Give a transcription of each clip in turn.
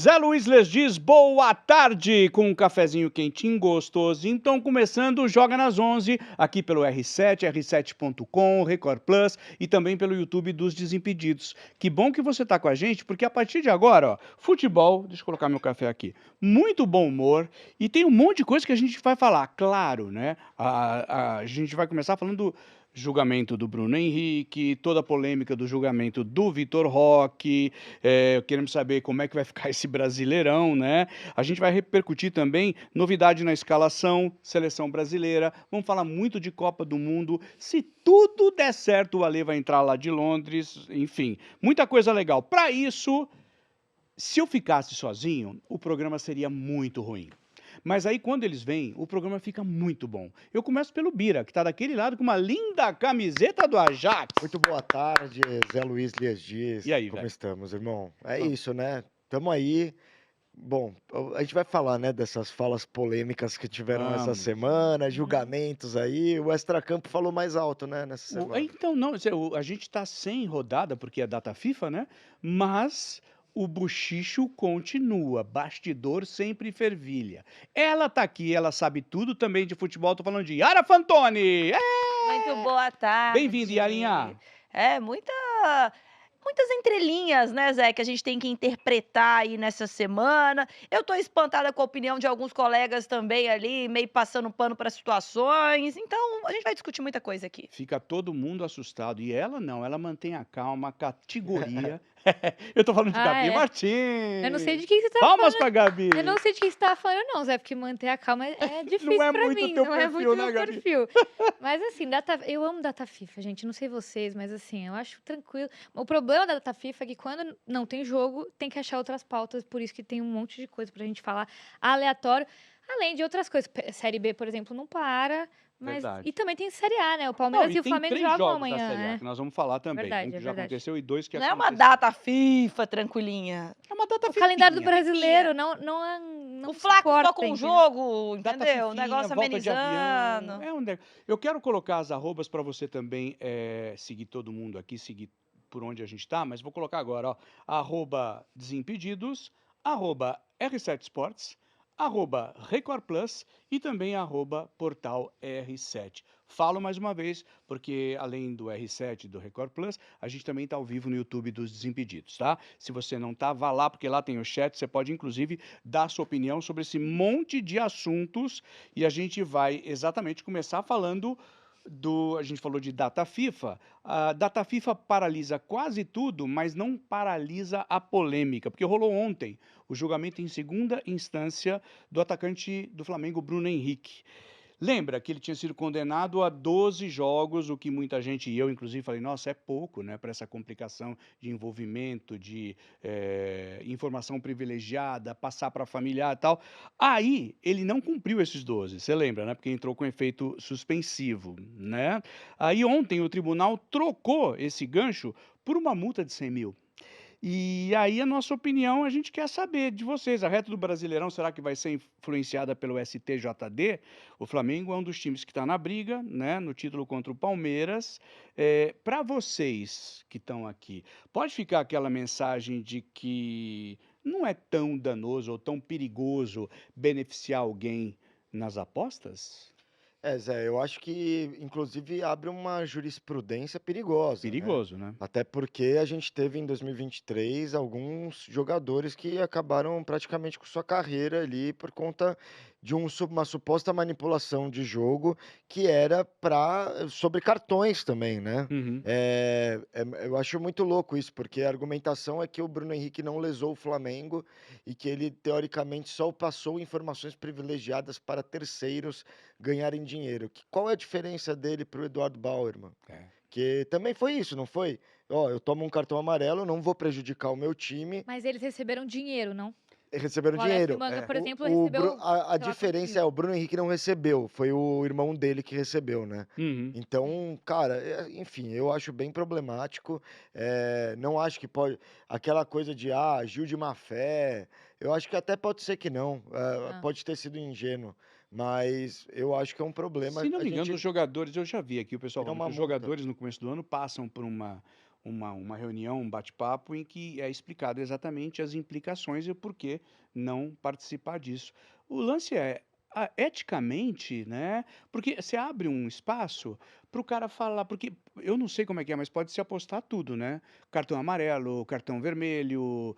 Zé Luiz les diz boa tarde, com um cafezinho quentinho, gostoso. Então, começando o Joga nas 11, aqui pelo R7, r7.com, Record Plus e também pelo YouTube dos Desimpedidos. Que bom que você está com a gente, porque a partir de agora, ó, futebol, deixa eu colocar meu café aqui, muito bom humor e tem um monte de coisa que a gente vai falar, claro, né? A gente vai começar falando julgamento do Bruno Henrique, toda a polêmica do julgamento do Vitor Roque, queremos saber como é que vai ficar esse Brasileirão, né? A gente vai repercutir também novidade na escalação, seleção brasileira, vamos falar muito de Copa do Mundo, se tudo der certo o Ale vai entrar lá de Londres, enfim, muita coisa legal. Para isso, se eu ficasse sozinho, o programa seria muito ruim. Mas aí, quando eles vêm, o programa fica muito bom. Eu começo pelo Bira, que está daquele lado com uma linda camiseta do Ajax. Muito boa tarde, Zé Luiz Lias Dias. E aí, como velho? estamos, irmão? É Bom. isso, né? Tamo aí. Bom, a gente vai falar, né, dessas falas polêmicas que tiveram essa Vamos. semana, julgamentos aí. O Extracampo falou mais alto, né, nessa semana. Então, não, a gente está sem rodada, porque é data FIFA, né? Mas o bochicho continua, bastidor sempre fervilha. Ela tá aqui, ela sabe tudo também de futebol, tô falando de Yara Fantoni! Muito boa tarde. Bem-vindo, Yarinha! Muitas entrelinhas, né, Zé, que a gente tem que interpretar aí nessa semana. Eu tô espantada com a opinião de alguns colegas também ali, meio passando pano para situações. Então, a gente vai discutir muita coisa aqui. Fica todo mundo assustado. E ela não, ela mantém a calma, a categoria. Eu tô falando de Gabi é? Martins. Eu não sei de quem você tá Palmas falando. pra Gabi. Eu não sei de quem você tá falando, não, Zé, porque manter a calma é difícil é pra muito mim. teu Não é perfil, muito né, meu Gabi? perfil. Mas assim, eu amo data FIFA, gente. Não sei vocês, mas assim, eu acho tranquilo. O problema da data FIFA é que quando não tem jogo, tem que achar outras pautas. Por isso que tem um monte de coisa pra gente falar aleatório. Além de outras coisas. Série B, por exemplo, não para. Mas... Verdade. E também tem Série A, né? O Palmeiras e o tem Flamengo 3 jogam jogos amanhã, da Série A, né? que nós vamos falar também. Verdade, Um que é já verdade. aconteceu e 2 que Não é uma aconteceu. data FIFA tranquilinha. É uma data O calendário do fifinha. brasileiro não O Flaco só suporta, com o entendeu? jogo, Data entendeu? O fifinha, negócio volta de avião. amenizando. Eu quero colocar as arrobas para você também seguir todo mundo aqui, seguir por onde a gente está, mas vou colocar agora, ó, arroba Desimpedidos, arroba R7 Sports, arroba Record Plus e também arroba Portal R7. Falo mais uma vez, porque além do R7 e do Record Plus, a gente também está ao vivo no YouTube dos Desimpedidos, tá? Se você não tá, vá lá, porque lá tem o chat, você pode inclusive dar sua opinião sobre esse monte de assuntos e a gente vai exatamente começar falando a gente falou de data FIFA. A data FIFA paralisa quase tudo, mas não paralisa a polêmica, porque rolou ontem o julgamento em segunda instância do atacante do Flamengo, Bruno Henrique. Lembra que ele tinha sido condenado a 12 jogos, o que muita gente, e eu inclusive, falei, nossa, é pouco, né, para essa complicação de envolvimento, de informação privilegiada, passar para familiar e tal. Aí, ele não cumpriu esses 12, você lembra, né, porque entrou com efeito suspensivo, né? Aí ontem o tribunal trocou esse gancho por uma multa de 100 mil. E aí a nossa opinião, a gente quer saber de vocês. A reta do Brasileirão, será que vai ser influenciada pelo STJD? O Flamengo é um dos times que está na briga, né, no título contra o Palmeiras. Para vocês que estão aqui, pode ficar aquela mensagem de que não é tão danoso ou tão perigoso beneficiar alguém nas apostas? Zé, eu acho que, inclusive, abre uma jurisprudência perigosa, né? Perigoso, né? Até porque a gente teve em 2023 alguns jogadores que acabaram praticamente com sua carreira ali por conta de uma suposta manipulação de jogo que era sobre cartões também, né? Uhum. Eu acho muito louco isso, porque a argumentação é que o Bruno Henrique não lesou o Flamengo e que ele, teoricamente, só passou informações privilegiadas para terceiros ganharem dinheiro. Qual é a diferença dele para o Eduardo Bauer, mano? Que também foi isso, não foi? Ó, eu tomo um cartão amarelo, não vou prejudicar o meu time. Mas eles receberam dinheiro, não? Receberam O Alex dinheiro. Manga, por exemplo, O recebeu. a diferença é o Bruno Henrique não recebeu, foi o irmão dele que recebeu, né? Uhum. Então, cara, enfim, eu acho bem problemático. Não acho que pode. Aquela coisa de agiu de má fé. Eu acho que até pode ser que não. Pode ter sido ingênuo. Mas eu acho que é um problema. Se não me engano, os jogadores, eu já vi aqui o pessoal Tirar falando uma que os multa. jogadores no começo do ano passam por uma reunião, um bate-papo em que é explicado exatamente as implicações e o porquê não participar disso. O lance é, eticamente, né? Porque você abre um espaço para o cara falar, porque eu não sei como é que é, mas pode se apostar tudo, né? Cartão amarelo, cartão vermelho,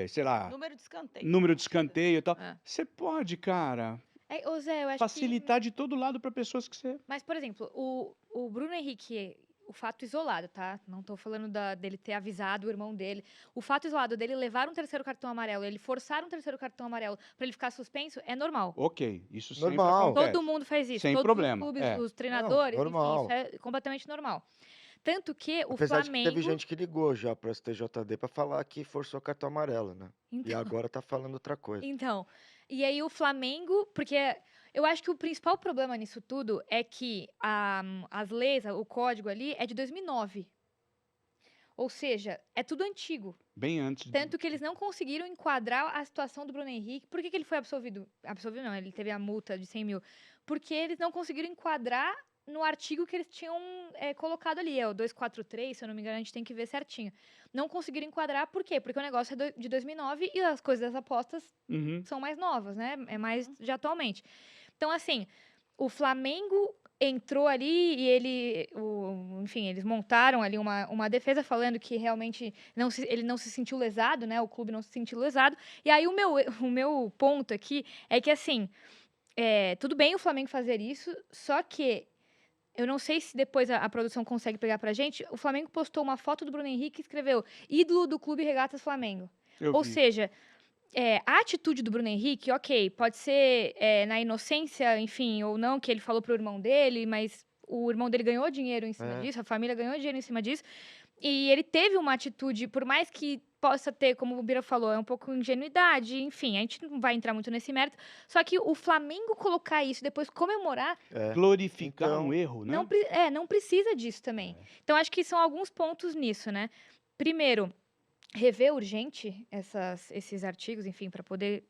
sei lá, Número de escanteio. número de escanteio e tal. É. Você pode, cara, Ô Zé, eu acho que. facilitar de todo lado para pessoas que você. Mas, por exemplo, o Bruno Henrique, o fato isolado, tá? Não tô falando dele ter avisado o irmão dele. O fato isolado dele levar um terceiro cartão amarelo, ele forçar um terceiro cartão amarelo pra ele ficar suspenso, é normal. Ok, isso sempre Normal. acontece. Todo mundo faz isso. Sem Todos problema, os clubes, é. os treinadores, enfim, normal. isso é completamente normal. Tanto que o Apesar de que Flamengo. teve gente que ligou já pro STJD pra falar que forçou cartão amarelo, né? E Então, agora tá falando outra coisa. Então, e aí o Flamengo, porque eu acho que o principal problema nisso tudo é que as leis, o código ali é de 2009. Ou seja, é tudo antigo. Bem antes. Tanto que eles não conseguiram enquadrar a situação do Bruno Henrique. Por que ele foi absolvido? Absolvido não, ele teve a multa de 100 mil. Porque eles não conseguiram enquadrar no artigo que eles tinham colocado ali. É o 243, se eu não me engano, a gente tem que ver certinho. Não conseguiram enquadrar, por quê? Porque o negócio é de 2009 e as coisas das apostas Uhum. são mais novas, né? É mais de atualmente. Então, assim, o Flamengo entrou ali e enfim, eles montaram ali uma defesa falando que realmente ele não se sentiu lesado, né? O clube não se sentiu lesado. E aí o meu ponto aqui é que, assim, tudo bem o Flamengo fazer isso, só que eu não sei se depois a produção consegue pegar pra gente. O Flamengo postou uma foto do Bruno Henrique e escreveu ídolo do Clube Regatas Flamengo. Eu Ou vi. seja, a atitude do Bruno Henrique, ok, pode ser na inocência, enfim, ou não, que ele falou pro irmão dele, mas o irmão dele ganhou dinheiro em cima disso, a família ganhou dinheiro em cima disso, e ele teve uma atitude, por mais que possa ter, como o Bira falou, é um pouco ingenuidade, enfim, a gente não vai entrar muito nesse mérito, só que o Flamengo colocar isso, depois comemorar, Glorificar Então, um erro, né? não precisa disso também. Então, acho que são alguns pontos nisso, né? Primeiro, rever urgente esses artigos, enfim, para poder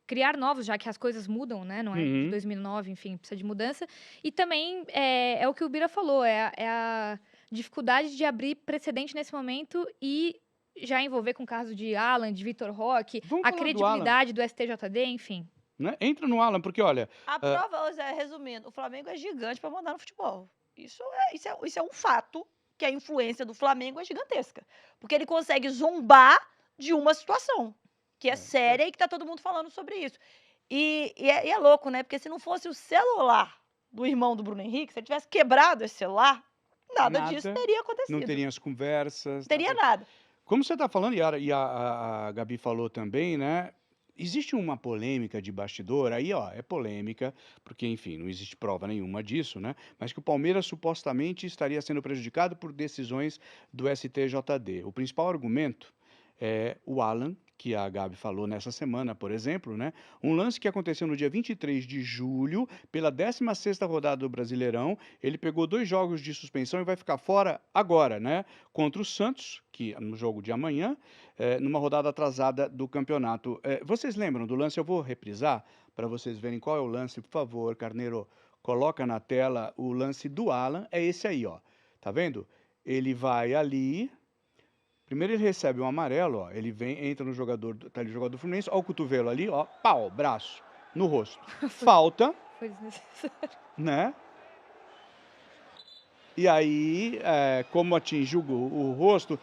criar novos, já que as coisas mudam, né? Não é de Uhum. 2009, enfim, precisa de mudança. E também é o que o Bira falou, é a dificuldade de abrir precedente nesse momento e já envolver com o caso de Alan, de Vitor Roque, Vamos a falar do Alan. credibilidade do STJD, enfim. Né? Entra no Alan, porque olha, A prova, Zé, resumindo, o Flamengo é gigante pra mandar no futebol. Isso é um fato, que a influência do Flamengo é gigantesca. Porque ele consegue zombar de uma situação que é séria e que tá todo mundo falando sobre isso. E é louco, né? Porque se não fosse o celular do irmão do Bruno Henrique, se ele tivesse quebrado esse celular, nada disso Nada, teria acontecido. não teria as conversas. Não teria nada. Como você está falando, e a Gabi falou também, né? Existe uma polêmica de bastidor, aí ó, é polêmica, porque enfim, não existe prova nenhuma disso, né? Mas que o Palmeiras supostamente estaria sendo prejudicado por decisões do STJD. O principal argumento é o Alan, que a Gabi falou nessa semana, por exemplo, né? Um lance que aconteceu no dia 23 de julho, pela 16ª rodada do Brasileirão. Ele pegou 2 jogos de suspensão e vai ficar fora agora, né? Contra o Santos, que no jogo de amanhã, numa rodada atrasada do campeonato. Vocês lembram do lance? Eu vou reprisar para vocês verem qual é o lance, por favor, Carneiro. Coloca na tela o lance do Alan. É esse aí, ó. Tá vendo? Ele vai ali. Primeiro ele recebe um amarelo, ó. Ele entra no jogador, tá ali o jogador do Fluminense, ó o cotovelo ali, ó, pau, braço, no rosto. Falta, Foi desnecessário. né? E aí, como atingiu o rosto,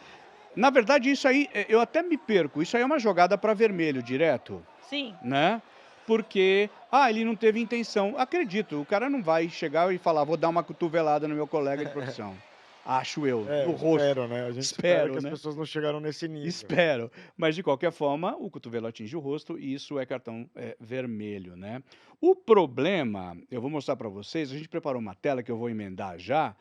na verdade isso aí, eu até me perco, isso aí é uma jogada para vermelho direto, Sim. né? Porque, ele não teve intenção. Acredito, o cara não vai chegar e falar, vou dar uma cotovelada no meu colega de profissão. Acho eu, no rosto. Espero, né? A gente espera que as pessoas não chegaram nesse nível. Espero. Mas, de qualquer forma, o cotovelo atinge o rosto e isso é cartão vermelho, né? O problema, eu vou mostrar para vocês, a gente preparou uma tela que eu vou emendar já.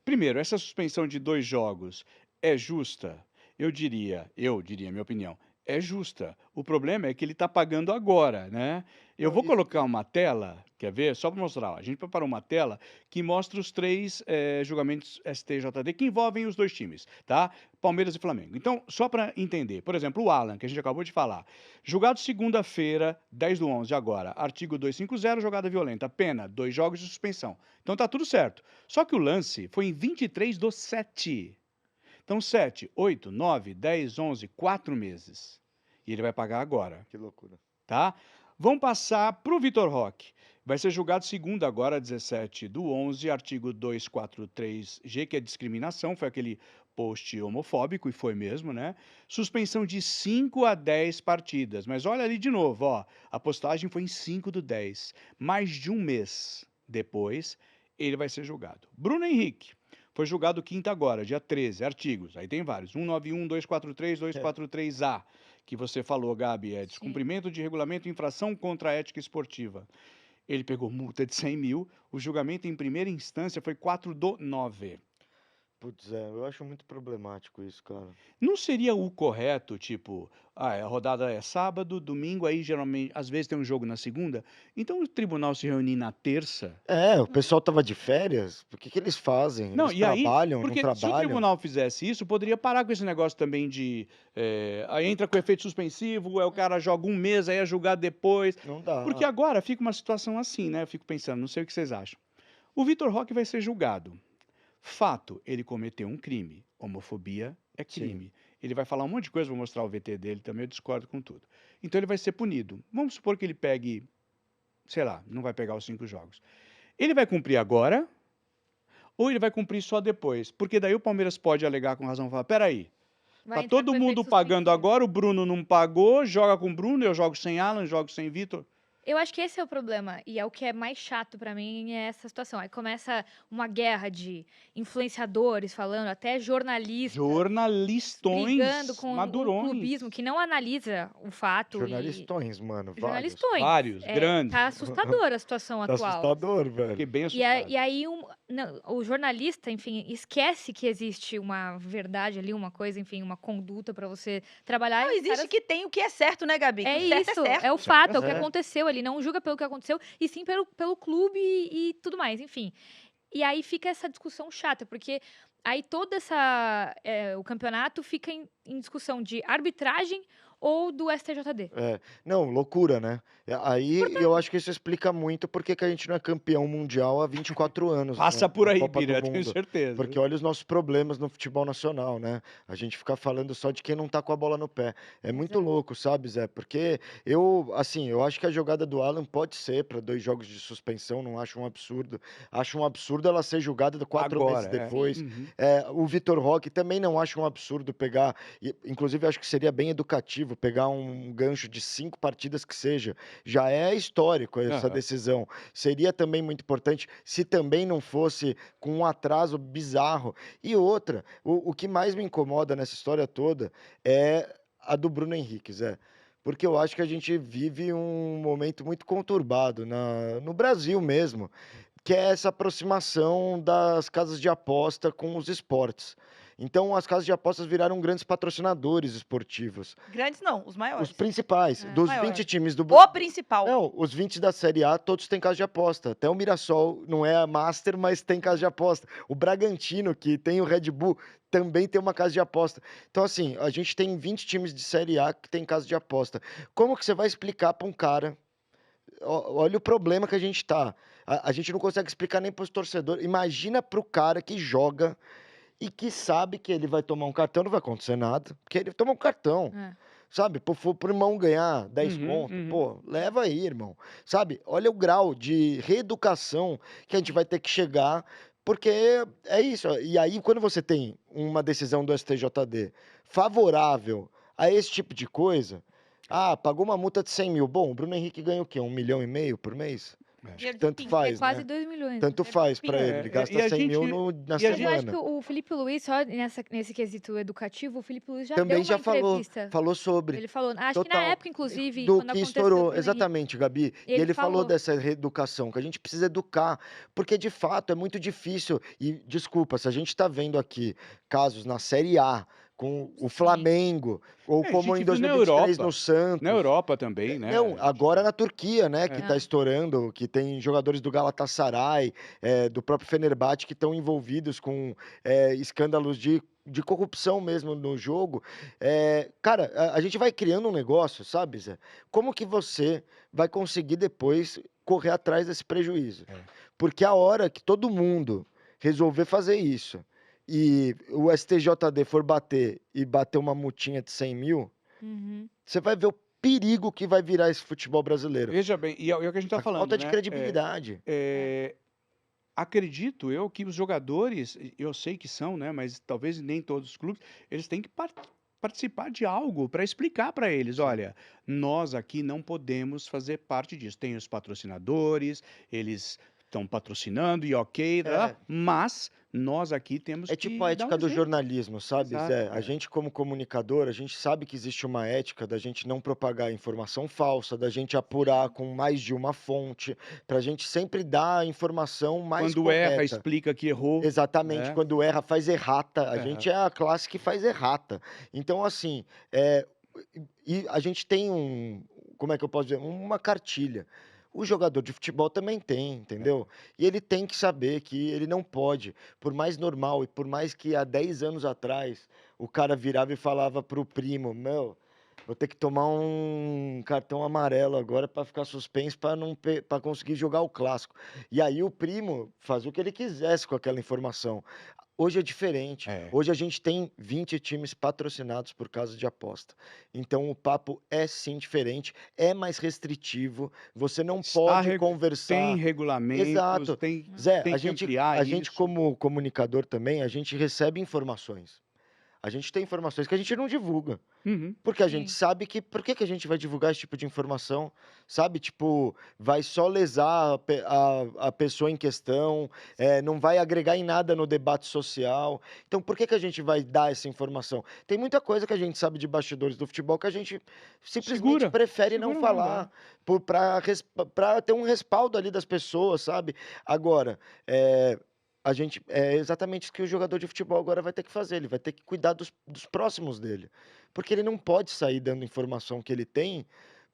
Primeiro, essa suspensão de 2 jogos é justa? Eu diria, minha opinião, é justa. O problema é que ele está pagando agora, né? Eu Não, vou e colocar uma tela, quer ver? Só para mostrar. Ó. A gente preparou uma tela que mostra os 3 julgamentos STJD que envolvem os 2 times, tá? Palmeiras e Flamengo. Então, só para entender, por exemplo, o Alan, que a gente acabou de falar. Julgado segunda-feira, 10/11 agora, artigo 250, jogada violenta, pena, 2 jogos de suspensão. Então tá tudo certo. Só que o lance foi em 23/7. Então 7, 8, 9, 10, 11, 4 meses. E ele vai pagar agora, que loucura. tá? Vamos passar para o Vitor Roque. Vai ser julgado segunda agora, 17/11, artigo 243G, que é discriminação, foi aquele post homofóbico, e foi mesmo, né? Suspensão de 5 a 10 partidas. Mas olha ali de novo, ó, a postagem foi em 5/10. Mais de um mês depois, ele vai ser julgado. Bruno Henrique. Foi julgado quinta agora, dia 13, artigos. Aí tem vários. 191, 243, 243A, que você falou, Gabi, é Sim. descumprimento de regulamento e infração contra a ética esportiva. Ele pegou multa de 100 mil, o julgamento em primeira instância foi 4/9. Putz, eu acho muito problemático isso, cara. Não seria o correto, tipo, a rodada é sábado, domingo, aí geralmente, às vezes tem um jogo na segunda, então o tribunal se reunir na terça. O pessoal tava de férias, por que que eles fazem? Não, Eles e aí, trabalham, não porque se o trabalham? tribunal fizesse isso, poderia parar com esse negócio também de. Aí entra com efeito suspensivo, aí o cara joga um mês, aí é julgado depois. Não dá. Porque agora fica uma situação assim, né? Eu fico pensando, não sei o que vocês acham. O Vitor Roque vai ser julgado. Fato, ele cometeu um crime. Homofobia é Sim. crime. Ele vai falar um monte de coisa, vou mostrar o VT dele também, eu discordo com tudo. Então ele vai ser punido. Vamos supor que ele pegue, sei lá, não vai pegar os 5 jogos. Ele vai cumprir agora ou ele vai cumprir só depois? Porque daí o Palmeiras pode alegar com razão, falar, peraí, Vai tá entrar todo com mundo efeito pagando suspensivo. agora, o Bruno não pagou, joga com o Bruno, eu jogo sem Alan, jogo sem Vitor. Eu acho que esse é o problema, e é o que é mais chato pra mim, é essa situação. Aí começa uma guerra de influenciadores falando, até jornalistas Jornalistões, brigando com o madurões. clubismo, que não analisa o fato. Jornalistões, mano, vários. Jornalistões. Vários, grandes. Tá assustadora a situação Tá atual. assustador, velho. Fiquei bem E assustado. aí o jornalista, enfim, esquece que existe uma verdade ali, uma coisa, enfim, uma conduta pra você trabalhar. Não e os existe caras- que tem o que é certo, né, Gabi? É Que o certo isso, é certo. é o fato, é o que É. aconteceu ali. Não julga pelo que aconteceu, e sim pelo clube e tudo mais, enfim. E aí fica essa discussão chata, porque aí o campeonato fica em discussão de arbitragem ou do STJD. Não, loucura, né? Aí eu acho que isso explica muito porque que a gente não é campeão mundial há 24 anos. Passa na por aí, Copa do Bira, tenho Mundo. certeza. Porque olha os nossos problemas no futebol nacional, né? A gente fica falando só de quem não tá com a bola no pé. É muito Exato. louco, sabe, Zé? Porque eu acho que a jogada do Alan pode ser para 2 jogos de suspensão, não acho um absurdo. Acho um absurdo ela ser julgada 4 meses Agora, depois. Uhum. O Vitor Roque também não acho um absurdo pegar, inclusive acho que seria bem educativo pegar um gancho de 5 partidas que seja. Já é histórico essa Aham. decisão. Seria também muito importante se também não fosse com um atraso bizarro. E outra, o que mais me incomoda nessa história toda é a do Bruno Henrique, Zé. Porque eu acho que a gente vive um momento muito conturbado no Brasil mesmo, que é essa aproximação das casas de aposta com os esportes. Então, as casas de apostas viraram grandes patrocinadores esportivos. Grandes não, os maiores. Os principais. É. Dos Maior. 20 times do O principal. Não, os 20 da Série A, todos têm casa de aposta. Até o Mirassol não é a Master, mas tem casa de aposta. O Bragantino, que tem o Red Bull, também tem uma casa de aposta. Então, assim, a gente tem 20 times de Série A que tem casa de aposta. Como que você vai explicar para um cara? Olha o problema que a gente tá. A gente não consegue explicar nem para os torcedores. Imagina para o cara que joga e que sabe que ele vai tomar um cartão, não vai acontecer nada, porque ele toma um cartão. É. Sabe, pro irmão ganhar 10 Uhum, conto, uhum. pô, leva aí, irmão. Sabe, olha o grau de reeducação que a gente vai ter que chegar, porque é isso. E aí, quando você tem uma decisão do STJD favorável a esse tipo de coisa, pagou uma multa de 100 mil. Bom, o Bruno Henrique ganha o quê? 1,5 milhão por mês? Acho Dinheiro que de tanto pinga. faz, É quase né? 2 milhões. Tanto É faz pra pinga. ele. Ele E gasta a 100 mil gente- na e a Mas eu acho semana. que o Felipe Luiz, só nesse quesito educativo, o Felipe Luiz já deu Também uma já entrevista. falou sobre. Ele falou, acho que na Total. época, inclusive, Do quando que aconteceu o estourou, Bruno Henrique. exatamente, Gabi. E Ele ele falou falou. dessa reeducação, que a gente precisa educar, porque de fato é muito difícil. E desculpa, se a gente está vendo aqui casos na Série A com o Sim. Flamengo, ou É, a como gente em viu na 2023 no Europa. Na Santos. Europa também, né? Não, A gente agora viu. na Turquia, né, que É. tá Ah, estourando, que tem jogadores do Galatasaray, do próprio Fenerbahçe que estão envolvidos com escândalos de corrupção mesmo no jogo. Cara, a gente vai criando um negócio, sabe, Zé? Como que você vai conseguir depois correr atrás desse prejuízo? É. Porque a hora que todo mundo resolver fazer isso e o STJD for bater e bater uma multinha de 100 mil, uhum. você vai ver o perigo que vai virar esse futebol brasileiro. Veja bem, e é o que a gente está A falando, falta de né? credibilidade. É, acredito eu que os jogadores, eu sei que são, né? Mas talvez nem todos os clubes, eles têm que participar de algo para explicar para eles, Sim. olha, nós aqui não podemos fazer parte disso. Tem os patrocinadores, eles estão patrocinando e ok, É, mas nós aqui temos é tipo a que dar um ética do exemplo. jornalismo, sabe, Exato. Zé? A gente, como comunicador, a gente sabe que existe uma ética da gente não propagar informação falsa, da gente apurar Sim. com mais de uma fonte, pra gente sempre dar a informação mais Quando erra, correta. explica que errou, Exatamente, né? quando erra, faz errata. A É. gente é a classe que faz errata. Então, assim, eh, e a gente tem como é que eu posso dizer? Uma cartilha. O jogador de futebol também tem, entendeu? E ele tem que saber que ele não pode, por mais normal e por mais que há 10 anos atrás o cara virava e falava pro primo, meu, vou ter que tomar um cartão amarelo agora para ficar suspenso para não para conseguir jogar o clássico. E aí o primo fazia o que ele quisesse com aquela informação. Hoje é diferente. É. Hoje a gente tem 20 times patrocinados por causa de aposta. Então o papo é sim diferente, é mais restritivo. Você não Está pode tem conversar. regulamentos, Exato. tem Zé, tem a que gente, ampliar a gente isso. como comunicador também, a gente recebe informações. A gente tem informações que a gente não divulga. Uhum. Porque a gente Sim. sabe que por que que a gente vai divulgar esse tipo de informação, sabe? Tipo, vai só lesar a pessoa em questão, não vai agregar em nada no debate social. Então, por que que a gente vai dar essa informação? Tem muita coisa que a gente sabe de bastidores do futebol que a gente simplesmente prefere não Segura na onda, falar, para ter um respaldo ali das pessoas, sabe? Agora, é exatamente isso que o jogador de futebol agora vai ter que fazer, ele vai ter que cuidar dos próximos dele. Porque ele não pode sair dando informação que ele tem,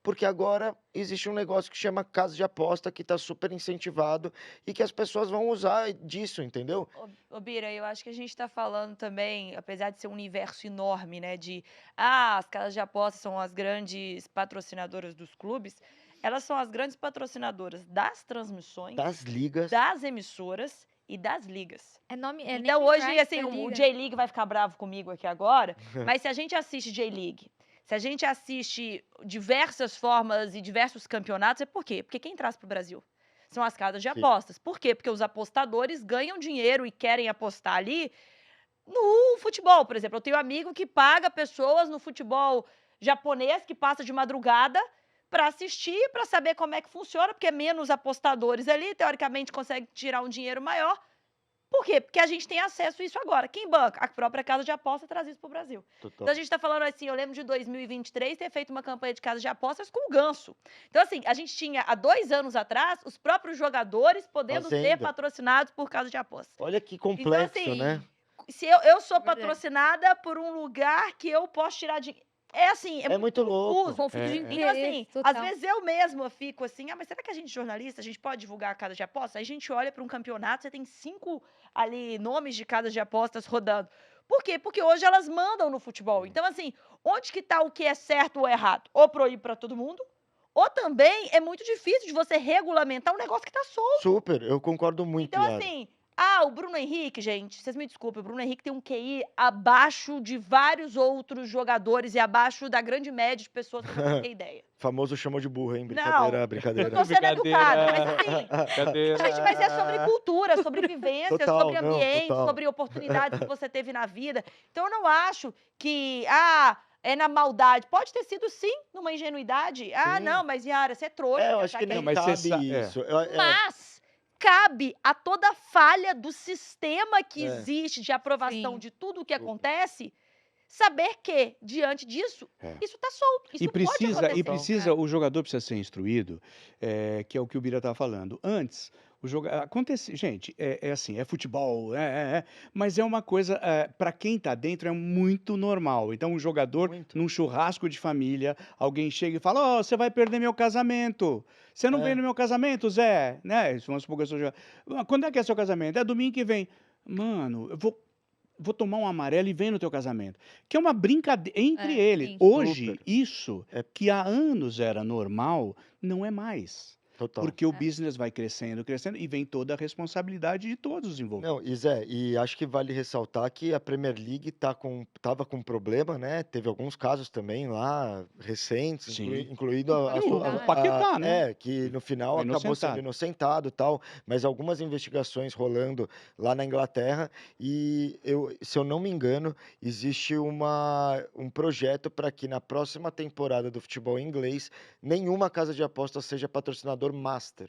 porque agora existe um negócio que chama casa de aposta, que está super incentivado e que as pessoas vão usar disso, entendeu? Ô, Bira, eu acho que a gente está falando também, apesar de ser um universo enorme, né, as casas de apostas são as grandes patrocinadoras dos clubes, elas são as grandes patrocinadoras das transmissões, Das ligas. das emissoras e das ligas. É Então naming hoje, rights assim, da o liga. J-League vai ficar bravo comigo aqui agora, mas se a gente assiste J-League, se a gente assiste diversas formas e diversos campeonatos, é por quê? Porque quem traz para o Brasil são as casas de Sim. apostas. Por quê? Porque os apostadores ganham dinheiro e querem apostar ali no futebol, por exemplo. Eu tenho amigo que paga pessoas no futebol japonês que passa de madrugada para assistir, para saber como é que funciona, porque menos apostadores ali, teoricamente consegue tirar um dinheiro maior. Por quê? Porque a gente tem acesso a isso agora. Quem banca? A própria casa de aposta traz isso para o Brasil. Total. Então a gente está falando assim, eu lembro de 2023 ter feito uma campanha de casa de apostas com o Ganso. Então assim, a gente tinha há 2 anos atrás os próprios jogadores podendo ser Fazendo. patrocinados por casa de apostas. Olha que Então complexo, assim, né? se eu sou Verdade. patrocinada por um lugar que eu posso tirar dinheiro. É assim, É muito louco. Conflito de então, interesse assim, total. às vezes eu mesma fico assim, mas será que a gente, jornalista, a gente pode divulgar a casa de apostas? Aí a gente olha para um campeonato, você tem 5 ali nomes de casas de apostas rodando. Por quê? Porque hoje elas mandam no futebol. Então, assim, onde que tá o que é certo ou errado? Ou proíbe para todo mundo, ou também é muito difícil de você regulamentar um negócio que tá solto. Super, eu concordo muito, Então, Yara. assim, o Bruno Henrique, gente, vocês me desculpem, o Bruno Henrique tem um QI abaixo de vários outros jogadores e abaixo da grande média de pessoas que eu não tenho ideia. Famoso chamou de burro, hein? Não, Brincadeira, brincadeira. Eu tô sendo educada, mas assim, Brincadeira. gente, mas é sobre cultura, sobre vivência, Total, sobre não, ambiente, total. sobre oportunidades que você teve na vida. Então eu não acho que, é na maldade. Pode ter sido sim, numa ingenuidade. Sim. Não, mas Yara, você é trouxa. Eu de acho achar que é nem mas isso. você cabe sa- isso. Mas cabe a toda falha do sistema que É. existe de aprovação Sim. de tudo o que acontece, saber que, diante disso, É. isso tá solto. Isso E pode precisa, acontecer. o jogador precisa ser instruído, que é o que o Bira está falando. Antes, Acontece, gente, é assim, é futebol, mas é uma coisa, para quem tá dentro é muito normal. Então, um jogador Muito. num churrasco de família, alguém chega e fala: "Ó, você vai perder meu casamento. Você não vem É. no meu casamento, Zé?", né? Vamos supor que eu sou jogador. "Ah, quando é que é seu casamento?", "É domingo que vem". Mano, eu vou tomar um amarelo e vem no teu casamento. Que é uma brincadeira entre eles. Sim. Hoje, Super. isso É que há anos era normal, não é mais. total. Porque o É. business vai crescendo, crescendo, e vem toda a responsabilidade de todos os envolvidos. Não, e Zé, e acho que vale ressaltar que a Premier League estava com problema, né? Teve alguns casos também lá recentes, Sim. incluído E o Paquetá, né? Paquetá, né? que no final Foi acabou sendo inocentado. inocentado, e tal, mas algumas investigações rolando lá na Inglaterra e se eu não me engano, existe um projeto para que na próxima temporada do futebol inglês nenhuma casa de apostas seja patrocinador master.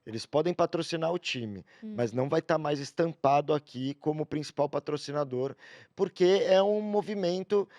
Eles podem patrocinar o time, mas não vai estar mais estampado aqui como principal patrocinador, porque é um movimento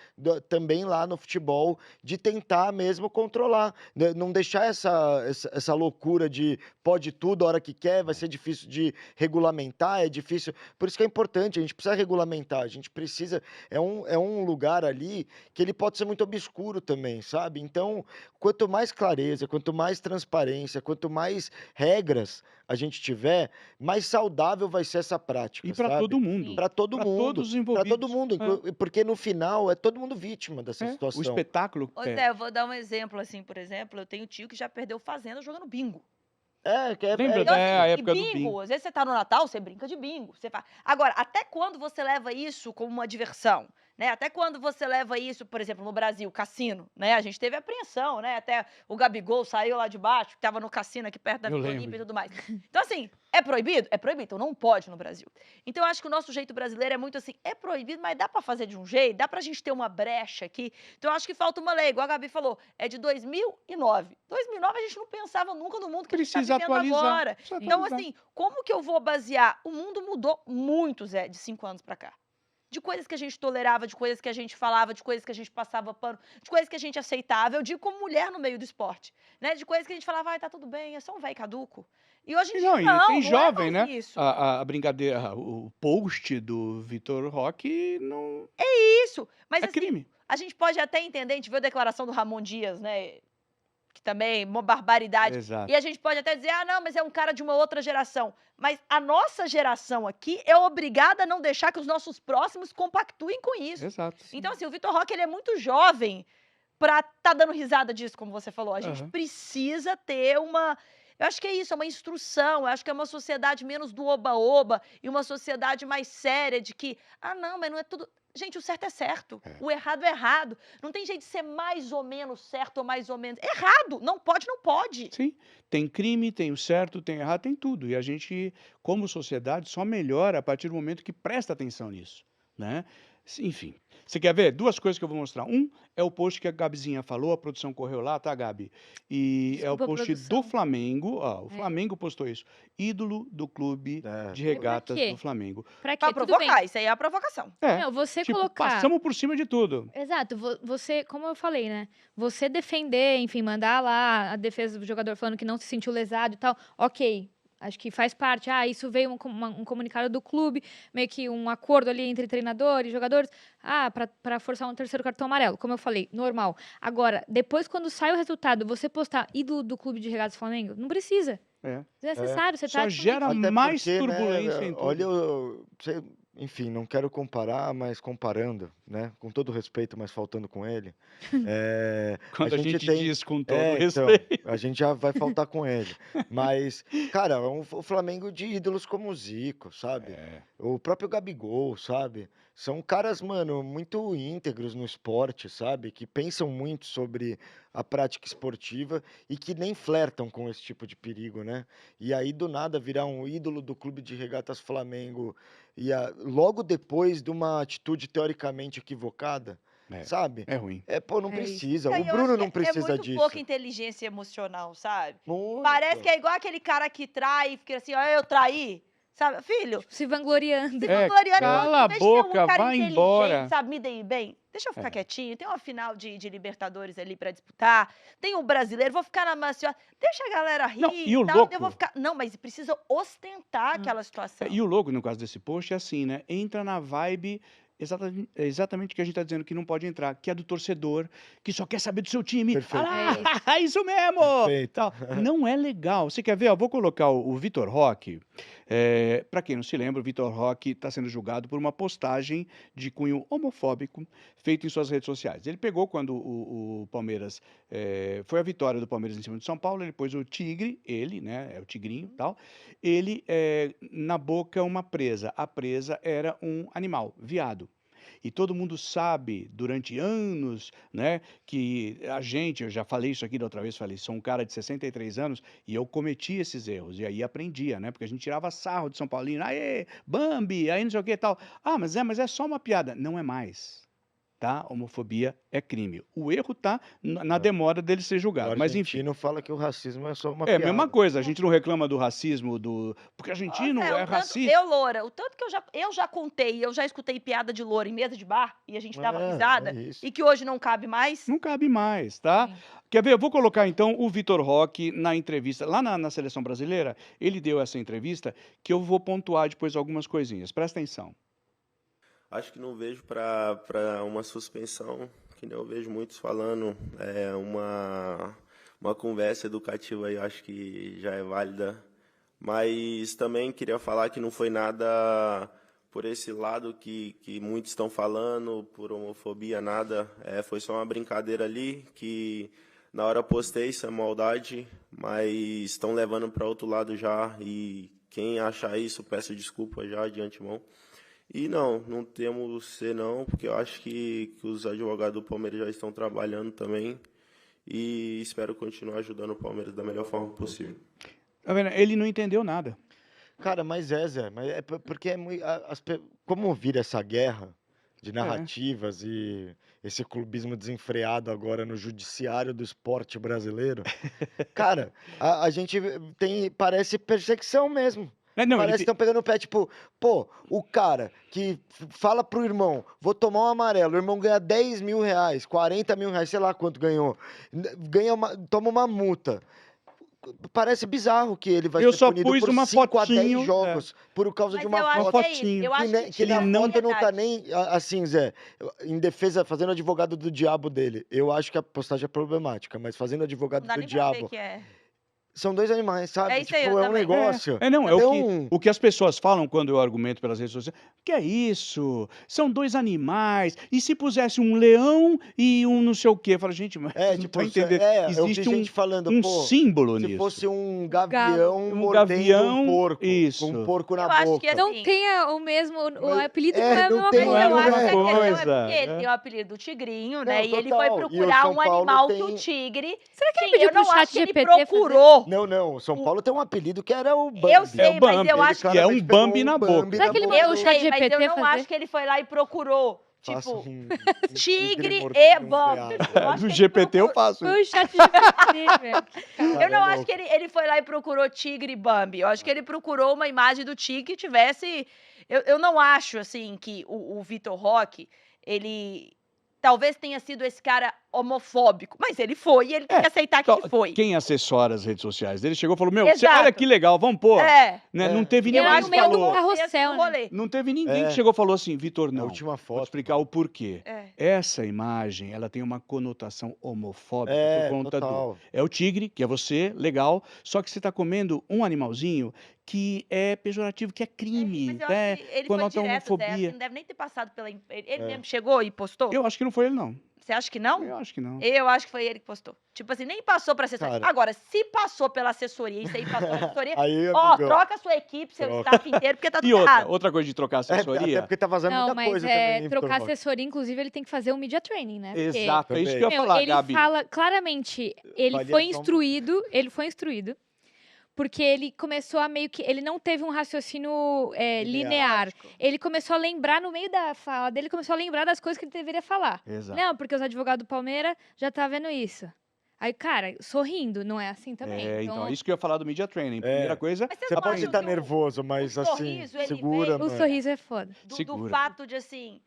também lá no futebol de tentar mesmo controlar, né, não deixar essa loucura de pode tudo a hora que quer, vai ser difícil de regulamentar, é difícil. Por isso que é importante, a gente precisa regulamentar, a gente precisa. É um lugar ali que ele pode ser muito obscuro também, sabe? Então, quanto mais clareza, quanto mais transparência, quanto mais regras a gente tiver, mais saudável vai ser essa E prática, para todo sabe? mundo. Para todo Para todos mundo, os para todo envolvidos. mundo, porque no final é todo mundo vítima dessa O situação. espetáculo. Ô Zé, eu vou dar um exemplo assim, por exemplo, eu tenho tio que já perdeu fazenda jogando bingo. Lembra Então, da assim, e época do bingo, bingo? às vezes você tá no Natal, você brinca de bingo. Agora, até quando você leva isso como uma diversão? Né? Até quando você leva isso, por exemplo, no Brasil, cassino, né? A gente teve apreensão, né? Até o Gabigol saiu lá de baixo, que tava no cassino aqui perto da Eu Vila lembro. Olímpia e tudo mais. Então, assim, é proibido? É proibido, então não pode no Brasil. Então, eu acho que o nosso jeito brasileiro é muito assim, é proibido, mas dá pra fazer de um jeito, dá pra gente ter uma brecha aqui. Então, eu acho que falta uma lei, igual a Gabi falou, é de 2009. 2009 a gente não pensava nunca no mundo que a gente tá Precisa vivendo atualizar. agora. Precisa Então, atualizar. assim, como que eu vou basear? O mundo mudou muito, Zé, de 5 anos pra cá. De coisas que a gente tolerava, de coisas que a gente falava, de coisas que a gente passava pano, de coisas que a gente aceitava. Eu digo como mulher no meio do esporte, né? De coisas que a gente falava, ai, tá tudo bem, é só um velho caduco. E hoje em E dia, não, e tem não é jovem, mais né? isso. A brincadeira, o post do Vitor Roque não Isso. Mas é assim, crime. a gente pode até entender, a gente viu a declaração do Ramon Dias, né? Que também, uma barbaridade. Exato. E a gente pode até dizer, ah, não, mas é um cara de uma outra geração. Mas a nossa geração aqui é obrigada a não deixar que os nossos próximos compactuem com isso. Exato. Então, assim, o Vitor Roque, ele é muito jovem pra tá dando risada disso, como você falou. A gente Aham. precisa ter uma... Eu acho que é isso, é uma instrução. Eu acho que é uma sociedade menos do oba-oba e uma sociedade mais séria de que, ah, não, mas não é tudo... Gente, o certo é certo, É. o errado é errado. Não tem jeito de ser mais ou menos certo ou mais ou menos... Errado! Não pode, não pode. Sim, tem crime, tem o certo, tem o errado, tem tudo. E a gente, como sociedade, só melhora a partir do momento que presta atenção nisso, né? Enfim, você quer ver? 2 coisas que eu vou mostrar. É o post que a Gabizinha falou, a produção correu lá, tá, Gabi? E é o Desculpa, post do produção. Flamengo, ó, o É. Flamengo postou isso. Ídolo do clube É. de regatas quê? do Flamengo. Pra Pra quê? Tudo bem. provocar, isso aí é a provocação. Não, você tipo, colocar. passamos por cima de tudo. Exato, você, como eu falei, né? Você defender, enfim, mandar lá a defesa do jogador falando que não se sentiu lesado e tal, ok. Acho que faz parte. Ah, isso veio um comunicado do clube, meio que um acordo ali entre treinador e jogadores. Ah, pra forçar um terceiro cartão amarelo. Como eu falei, normal. Agora, depois, quando sai o resultado, você postar ídolo do clube de regatas Flamengo, não precisa. É. Desnecessário. Você Só tá gera Até mais porque, né, turbulência em olha, tudo. enfim, não quero comparar, mas comparando, né, com todo respeito, mas faltando com ele, Quando a gente tem, diz com todo então, respeito. a gente já vai faltar com ele, mas, cara, o Flamengo de ídolos como o Zico, sabe? É. O próprio Gabigol, sabe? São caras, mano, muito íntegros no esporte, sabe? Que pensam muito sobre a prática esportiva e que nem flertam com esse tipo de perigo, né? E aí, do nada, virar um ídolo do Clube de Regatas Flamengo logo depois de uma atitude teoricamente equivocada, É, sabe? é ruim. Pô, não É isso. precisa. Então, O eu Bruno acho que não precisa é muito disso. pouca inteligência emocional, sabe? Muito. Parece que é igual aquele cara que trai e fica assim, ó, eu traí. sabe? Filho, Se vangloriando. se É, vangloriando, cala a em vez de ser boca, um cara vai inteligente, embora. sabe, me dei bem, deixa eu ficar É. quietinho, tem uma final de Libertadores ali pra disputar, tem um brasileiro, vou ficar na maciota, deixa a galera Não, rir e o e tal, eu vou louco, ficar... Não, mas precisa ostentar aquela e situação. o louco no caso desse post é assim, né? Entra na vibe exatamente o que a gente tá dizendo que não pode entrar, que é do torcedor, que só quer saber do seu time. Perfeito. Ah É lá, isso mesmo! Perfeito. Tal. Não é legal. Você quer ver? Eu vou colocar o Vitor Roque. Para quem não se lembra, o Vitor Roque está sendo julgado por uma postagem de cunho homofóbico feita em suas redes sociais. Ele pegou quando o Palmeiras foi a vitória do Palmeiras em cima do São Paulo, ele pôs o tigre, ele, né, é o tigrinho e tal, ele na boca uma presa. A presa era um animal, viado. E todo mundo sabe, durante anos, né, que eu já falei isso aqui da outra vez, falei, sou um cara de 63 anos e eu cometi esses erros. E aí aprendia, né, porque a gente tirava sarro de São Paulino, aê, Bambi, aí não sei o que e tal. Ah, mas é só uma piada. Não é mais. Tá? Homofobia é crime. O erro tá na demora dele ser O julgado. Mas enfim. argentino fala que o racismo é só uma É a mesma piada. coisa, a gente não reclama do racismo, porque argentino Zé, é o tanto, racista. eu, Loura, o tanto que eu já contei, eu já escutei piada de loura em mesa de bar e a gente dava risada, É isso. e que hoje não cabe mais. Não cabe mais, tá? Sim. Quer ver? Eu vou colocar então o Vitor Roque na entrevista, lá na Seleção Brasileira, ele deu essa entrevista, que eu vou pontuar depois algumas coisinhas. Presta atenção. Acho que não vejo para uma suspensão, que nem eu vejo muitos falando, uma conversa educativa aí, acho que já é válida. Mas também queria falar que não foi nada por esse lado que muitos estão falando, por homofobia, nada. Foi só uma brincadeira ali, que na hora postei, isso é maldade, mas estão levando para outro lado já, e quem achar isso, peço desculpa já de antemão. E não temos ser não, porque eu acho que os advogados do Palmeiras já estão trabalhando também e espero continuar ajudando o Palmeiras da melhor forma possível. Tá vendo? Ele não entendeu nada. Cara, mas Zé, mas é porque é muito, como vira essa guerra de narrativas e esse clubismo desenfreado agora no judiciário do esporte brasileiro, cara, a gente parece perseguição mesmo. Não, Parece que estão pegando o pé, tipo, pô, o cara que fala pro irmão, vou tomar um amarelo, o irmão ganha 10 mil reais, 40 mil reais, sei lá quanto ganhou, toma uma multa. Parece bizarro que ele vai Eu ser só punido pus por uma 5 a 10 fotinho, jogos por causa de Mas eu uma acho foto. que é isso. fotinho. Eu acho Que na tinha foto não tá verdade. nem assim, Zé, em defesa, fazendo advogado do diabo dele. Eu acho que a postagem é problemática, mas fazendo advogado Não dá do nem pra ver diabo. que é. São dois animais, sabe? É isso aí, Tipo, eu é um também. negócio. Não, é Até o que as pessoas falam quando eu argumento pelas redes sociais. Que é isso? São dois animais. E se pusesse um leão e um não sei o quê? Eu falo, gente, mas É, não tipo, tá entendendo. eu vi Existe gente falando, um pô, símbolo se nisso. fosse um gavião Um mordendo gavião, um porco, isso. com um porco na Eu acho que boca. assim, Não tenha o mesmo. O Mas- apelido é, não é a não mesma tem- Mas coisa. eu não acho é que a questão é coisa, porque ele né? tem o apelido do tigrinho, Não, né? E ele foi total. E o procurar São um Paulo animal que tem- o tigre. Será que ele Sim, pediu eu pro não acho chat que ele GPT fazer? procurou. Não, São Paulo tem um apelido que era o Bambi. Eu sei, É o mas Bambi, eu ele acho que. que é um realmente pegou Bambi na boca. Será que ele na mandou Eu o boca. chat sei, mas eu GPT não fazer? acho que ele foi lá e procurou. Faça Tipo, um tigre mordendo e um Bambi. veado. Eu acho Do que ele GPT eu procurou- faço. Foi o chat GPT, velho. Cara, Eu não é acho louco. que ele foi lá e procurou tigre e Bambi. Eu acho que ele procurou uma imagem do tigre que tivesse. Eu não acho, assim, que o Vitor Roque, ele talvez tenha sido esse cara homofóbico, mas ele foi e ele tem que aceitar que ele foi. Quem assessora as redes sociais dele chegou e falou, Exato. olha que legal, vamos pôr. É. Né? É. Não teve E ninguém era que no meio do falou. carrossel, né? rolê. Não teve ninguém É. que chegou e falou assim, Vitor, A não. última Vou foto. explicar o porquê. É. Essa imagem, ela tem uma conotação homofóbica É, por conta total. É o tigre, que é você, legal, só que você está comendo um animalzinho que é pejorativo, que é crime, Mas eu né? acho que ele Conota foi direto, Zé, homofobia. não deve nem ter passado pela... Ele É. mesmo chegou e postou? Eu acho que não foi ele, não. Você acha que não? Eu acho que não. Eu acho que foi ele que postou. Tipo assim, nem passou pra assessoria. Cara. Agora, se passou pela assessoria, isso aí passou pela assessoria, Aí, ó, amigão. troca a sua equipe, seu Troca. staff inteiro, porque tá E tudo outra, errado. outra coisa de trocar É, assessoria. até porque tá vazando Não, muita mas coisa também, hein, Vitor trocar Roque? assessoria, inclusive, ele tem que fazer um media training, né? Porque, Exato, é isso que eu ia meu, falar, ele Gabi. fala claramente, ele Faria foi só um- instruído, porque ele começou a meio que, ele não teve um raciocínio linear. Lógico. Ele começou a lembrar, no meio da fala dele, começou a lembrar das coisas que ele deveria falar. Exato. Não, porque os advogados do Palmeiras já tá vendo isso. Aí, cara, sorrindo, não é assim também. Então, isso que eu ia falar do media training. Primeira É. coisa, Mas vocês Você não pode acham estar que nervoso, mas assim, sorriso, ele segura, veio o mano. sorriso é foda. do segura. fato de, assim,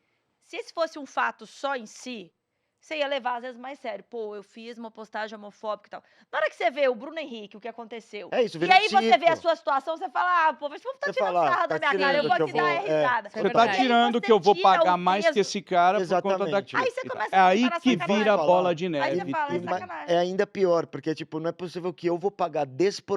se esse fosse um fato só em si, você ia levar às vezes mais sério. Pô, eu fiz uma postagem homofóbica e tal. Na hora que você vê o Bruno Henrique, o que aconteceu, É isso, e vira aí você vê a circo. sua situação, você fala, pô, mas vamos tá Você tirando fala, sarro tá da minha cara, eu tirando vou que eu aqui dar uma vou. risada. Isso é Você tá verdade. E aí tirando você que eu vou tira o pagar mais que peso. esse cara por conta Exatamente. daquilo. Aí você Então, começa é a aí comparar que sacanagem. vira a Falar. bola de Aí neve. você fala, é mas sacanagem. é ainda pior, porque, tipo, não é possível que eu vou pagar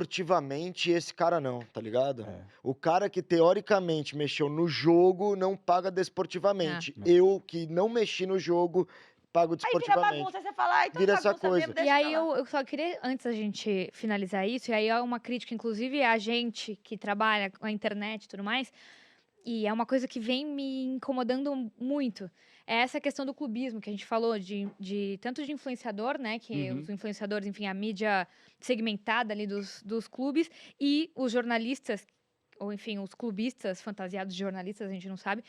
desportivamente e esse cara não, tá ligado? É. O cara que teoricamente mexeu no jogo não paga desportivamente. É. Eu que não mexi no jogo, pago Aí vira desportivamente. bagunça, aí você fala, ah, então Vira é essa bagunça mesmo, coisa. deixa E aí pra lá. eu só queria, antes da gente finalizar isso, e aí é uma crítica, inclusive, a gente que trabalha com a internet e tudo mais, e é uma coisa que vem me incomodando muito. É essa questão do clubismo que a gente falou, de tanto de influenciador, né? Que Uhum. os influenciadores, enfim, a mídia segmentada ali dos clubes, e os jornalistas, ou enfim, os clubistas fantasiados de jornalistas, a gente não sabe.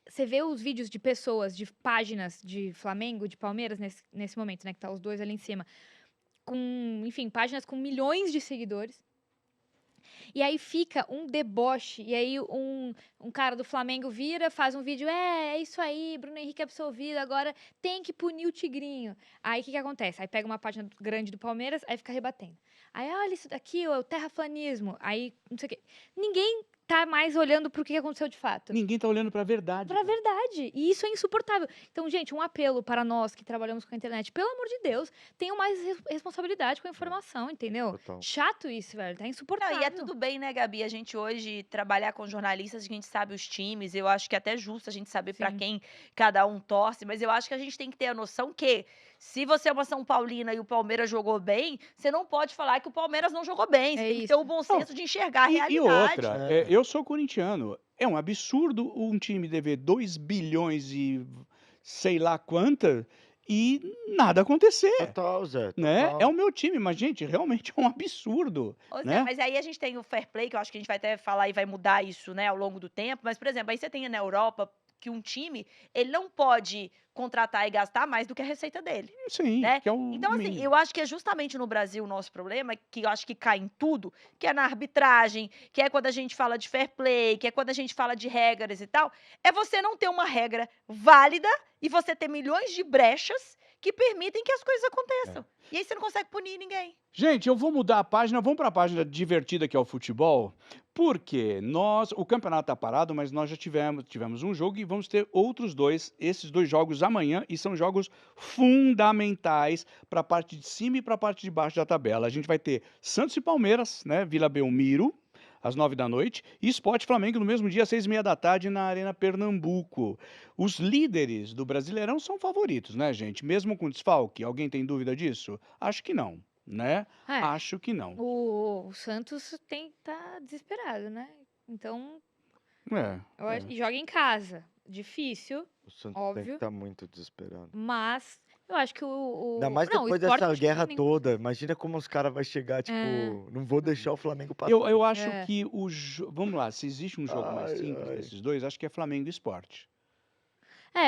Você vê os vídeos de pessoas, de páginas de Flamengo, de Palmeiras, nesse momento, né? Que tá os dois ali em cima. Com, enfim, páginas com milhões de seguidores. E aí fica um deboche. E aí um cara do Flamengo vira, faz um vídeo. É isso aí, Bruno Henrique absolvido. Agora tem que punir o Tigrinho. Aí o que acontece? Aí pega uma página grande do Palmeiras, aí fica rebatendo. Aí, olha isso daqui, ó, o terraplanismo. Aí, não sei o quê. Ninguém tá mais olhando pro que aconteceu de fato. Ninguém tá olhando pra verdade. Pra cara. verdade. E isso é insuportável. Então, gente, um apelo para nós que trabalhamos com a internet. Pelo amor de Deus, tenham mais responsabilidade com a informação, entendeu? Total. Chato isso, velho. Tá Não, insuportável. e é tudo bem, né, Gabi? A gente hoje trabalhar com jornalistas, a gente sabe os times. Eu acho que é até justo a gente saber pra Sim. quem cada um torce, mas eu acho que a gente tem que ter a noção que se você é uma São Paulina e o Palmeiras jogou bem, você não pode falar que o Palmeiras não jogou bem. Você É tem que ter o isso. bom senso de enxergar a E realidade. outra, É. eu sou corintiano. É um absurdo um time dever 2 bilhões e sei lá quanta e nada acontecer, Total, Zé. né? Total. É o meu time, mas, gente, realmente é um absurdo, Ô, Zé, né? mas aí a gente tem o fair play, que eu acho que a gente vai até falar e vai mudar isso, né, ao longo do tempo. Mas, por exemplo, aí você tem na Europa que um time, ele não pode contratar e gastar mais do que a receita dele. Sim, Né? que é o Então, assim, mínimo. eu acho que é justamente no Brasil o nosso problema, que eu acho que cai em tudo, que é na arbitragem, que é quando a gente fala de fair play, que é quando a gente fala de regras e tal, é você não ter uma regra válida e você ter milhões de brechas que permitem que as coisas aconteçam. E aí você não consegue punir ninguém. Gente, eu vou mudar a página, vamos para a página divertida que é o futebol, porque o campeonato tá parado, mas nós já tivemos um jogo e vamos ter outros dois, esses 2 jogos amanhã, e são jogos fundamentais para a parte de cima e para a parte de baixo da tabela. A gente vai ter Santos e Palmeiras, né, Vila Belmiro, às 9 da noite, e Sport e Flamengo no mesmo dia, às 6h30 na Arena Pernambuco. Os líderes do Brasileirão são favoritos, né, gente? Mesmo com desfalque. Alguém tem dúvida disso? Acho que não, né? É, Acho que não. o Santos tá desesperado, né? Então, É. e joga em casa. Difícil, O Santos tem que óbvio. estar muito desesperado. Mas eu acho que Ainda mais não, o depois Sport dessa acho que guerra nem- toda. Imagina como os caras vão chegar, tipo, não vou deixar o Flamengo passar. Eu acho É. que vamos lá, se existe um jogo mais Ai, simples ai. desses dois, acho que é Flamengo e Sport.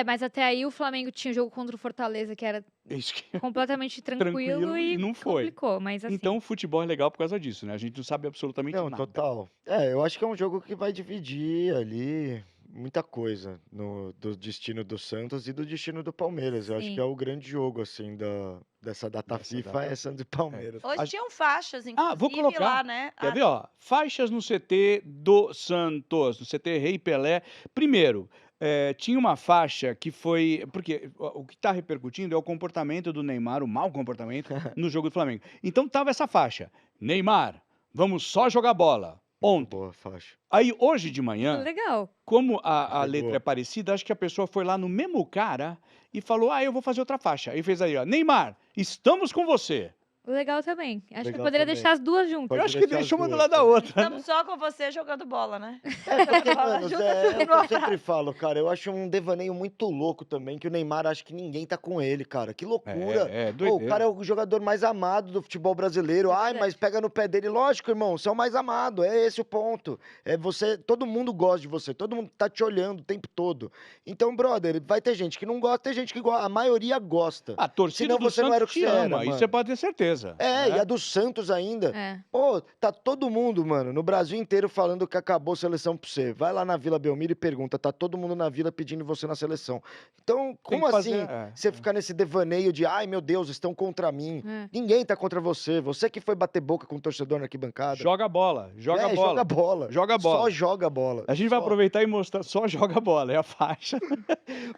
Mas até aí o Flamengo tinha jogo contra o Fortaleza, que era Isso que... completamente tranquilo, Tranquilo e não foi. complicou, mas assim. Então o futebol é legal por causa disso, né? A gente não sabe absolutamente Não, nada. total. Eu acho que é um jogo que vai dividir ali muita coisa do destino do Santos e do destino do Palmeiras. Eu acho Sim. que é o grande jogo, assim, dessa data Dessa FIFA, data. é Santos e Palmeiras. Hoje tinham faixas, inclusive, vou colocar. lá, né? Quer ver, ó? Faixas no CT do Santos, no CT Rei Pelé. Primeiro, tinha uma faixa que foi... Porque o que está repercutindo é o comportamento do Neymar, o mau comportamento no jogo do Flamengo. Então tava essa faixa. Neymar, vamos só jogar bola. Ontem. Boa faixa. Aí hoje de manhã, Legal. como a Foi letra boa. é parecida, acho que a pessoa foi lá no mesmo cara e falou, eu vou fazer outra faixa. Aí fez aí, ó, Neymar, estamos com você. Legal também. Acho que eu Legal poderia também. deixar as duas juntas. Pode Eu acho que deixar as deixa uma do duas, lado da né? outra, né? Estamos só com você jogando bola, né? É porque, Bola mano, junto é o que numa eu sempre falo, cara. Eu acho um devaneio muito louco também, que o Neymar acha que ninguém tá com ele, cara. Que loucura. É, Ô, o doideira. cara é o jogador mais amado do futebol brasileiro. É Ai, verdade. mas pega no pé dele. Lógico, irmão, você é o mais amado. É esse o ponto. É você, todo mundo gosta de você, todo mundo tá te olhando o tempo todo. Então, brother, vai ter gente que não gosta, tem gente que gosta. A maioria gosta. A torcida Senão do você não era o Santos que te você era, ama, isso você mano. pode ter certeza, É, e né? a do Santos ainda. É. Pô, tá todo mundo, mano, no Brasil inteiro falando que acabou a seleção pra você. Vai lá na Vila Belmiro e pergunta, tá todo mundo na vila pedindo você na seleção. Então, Tem como que fazer, assim você ficar nesse devaneio de, ai meu Deus, estão contra mim? É. Ninguém tá contra você. Você que foi bater boca com o torcedor na arquibancada. Joga bola, joga É, joga bola, bola. joga Só bola. joga bola. A gente vai Só. aproveitar e mostrar, só joga bola, é a faixa.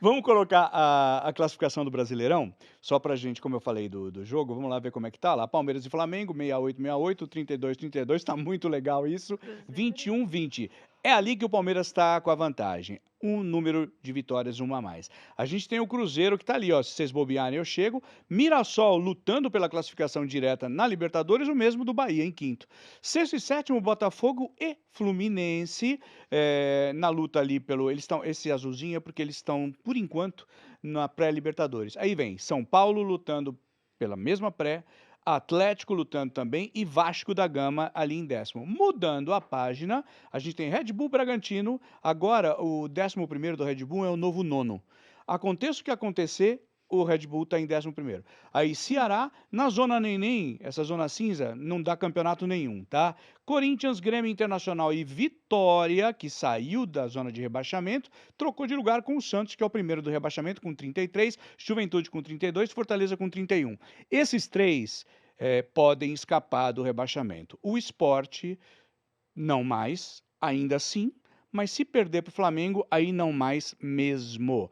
Vamos colocar a classificação do Brasileirão, só pra gente, como eu falei do jogo, vamos lá ver como é que tá lá. Palmeiras e Flamengo, 68-68, 32-32, tá muito legal isso. 21-20. É ali que o Palmeiras está com a vantagem. Um número de vitórias, uma a mais. A gente tem o Cruzeiro que tá ali, ó. Se vocês bobearem, eu chego. Mirassol lutando pela classificação direta na Libertadores, o mesmo do Bahia em quinto. Sexto e sétimo, Botafogo e Fluminense na luta ali pelo. Eles estão. Esse azulzinho é porque eles estão, por enquanto, na pré-Libertadores. Aí vem São Paulo lutando pela mesma pré. Atlético lutando também e Vasco da Gama ali em décimo. Mudando a página, a gente tem Red Bull Bragantino, agora o 11º do Red Bull é o novo nono. Aconteça o que acontecer, o Red Bull está em 11º. Aí Ceará, na zona neném, essa zona cinza, não dá campeonato nenhum, tá? Corinthians, Grêmio Internacional e Vitória, que saiu da zona de rebaixamento, trocou de lugar com o Santos, que é o primeiro do rebaixamento, com 33, Juventude com 32, Fortaleza com 31. Esses três podem escapar do rebaixamento. O Sport, não mais, ainda assim, mas se perder para o Flamengo, aí não mais mesmo.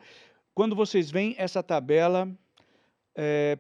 Quando vocês veem essa tabela,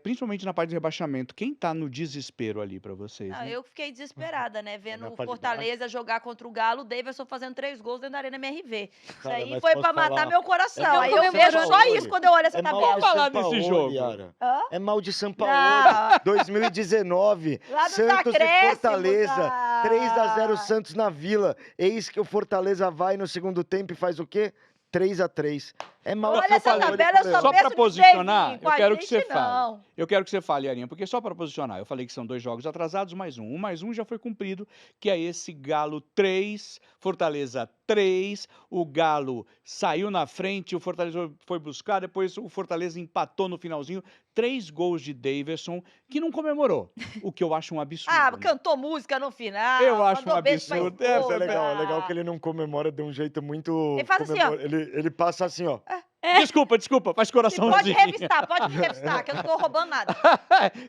principalmente na parte de rebaixamento, quem tá no desespero ali para vocês? Não, Né? eu fiquei desesperada, né? Vendo na o parte de Fortaleza jogar contra o Galo, o Davidson fazendo 3 gols dentro da Arena MRV. Isso Cara, aí mas foi posso pra matar falar? meu coração. mal Aí de eu São vejo só Paulo. isso quando eu olho essa É mal tabela. de falar São desse Paulo, jogo. Yara. Hã? É mal de São Paulo. Não. 2019, Lá dos Santos e acréscimos, Fortaleza. 3-0 ah. Santos na Vila. Eis que o Fortaleza vai no segundo tempo e faz o quê? 3-3. É mal Olha de São essa Paulo. tabela, eu só Só penso para no posicionar, Davinho, com eu a quero que gente você fale. não. Eu quero que você fale, Arinha, porque só para posicionar, eu falei que são 2 jogos atrasados, mais um. Mais um já foi cumprido, que é esse Galo 3, Fortaleza 3. O Galo saiu na frente, o Fortaleza foi buscar, depois o Fortaleza empatou no finalzinho. 3 gols de Daverson, que não comemorou, o que eu acho um absurdo. Ah, né? cantou música no final. Eu acho mandou um beijo pra absurdo. Mas é esposa. legal, é legal que ele não comemora de um jeito muito. Ele faz assim, ó. Ele passa assim, ó. Desculpa, faz Pode coraçãozinho. pode me revistar, que eu não tô roubando nada.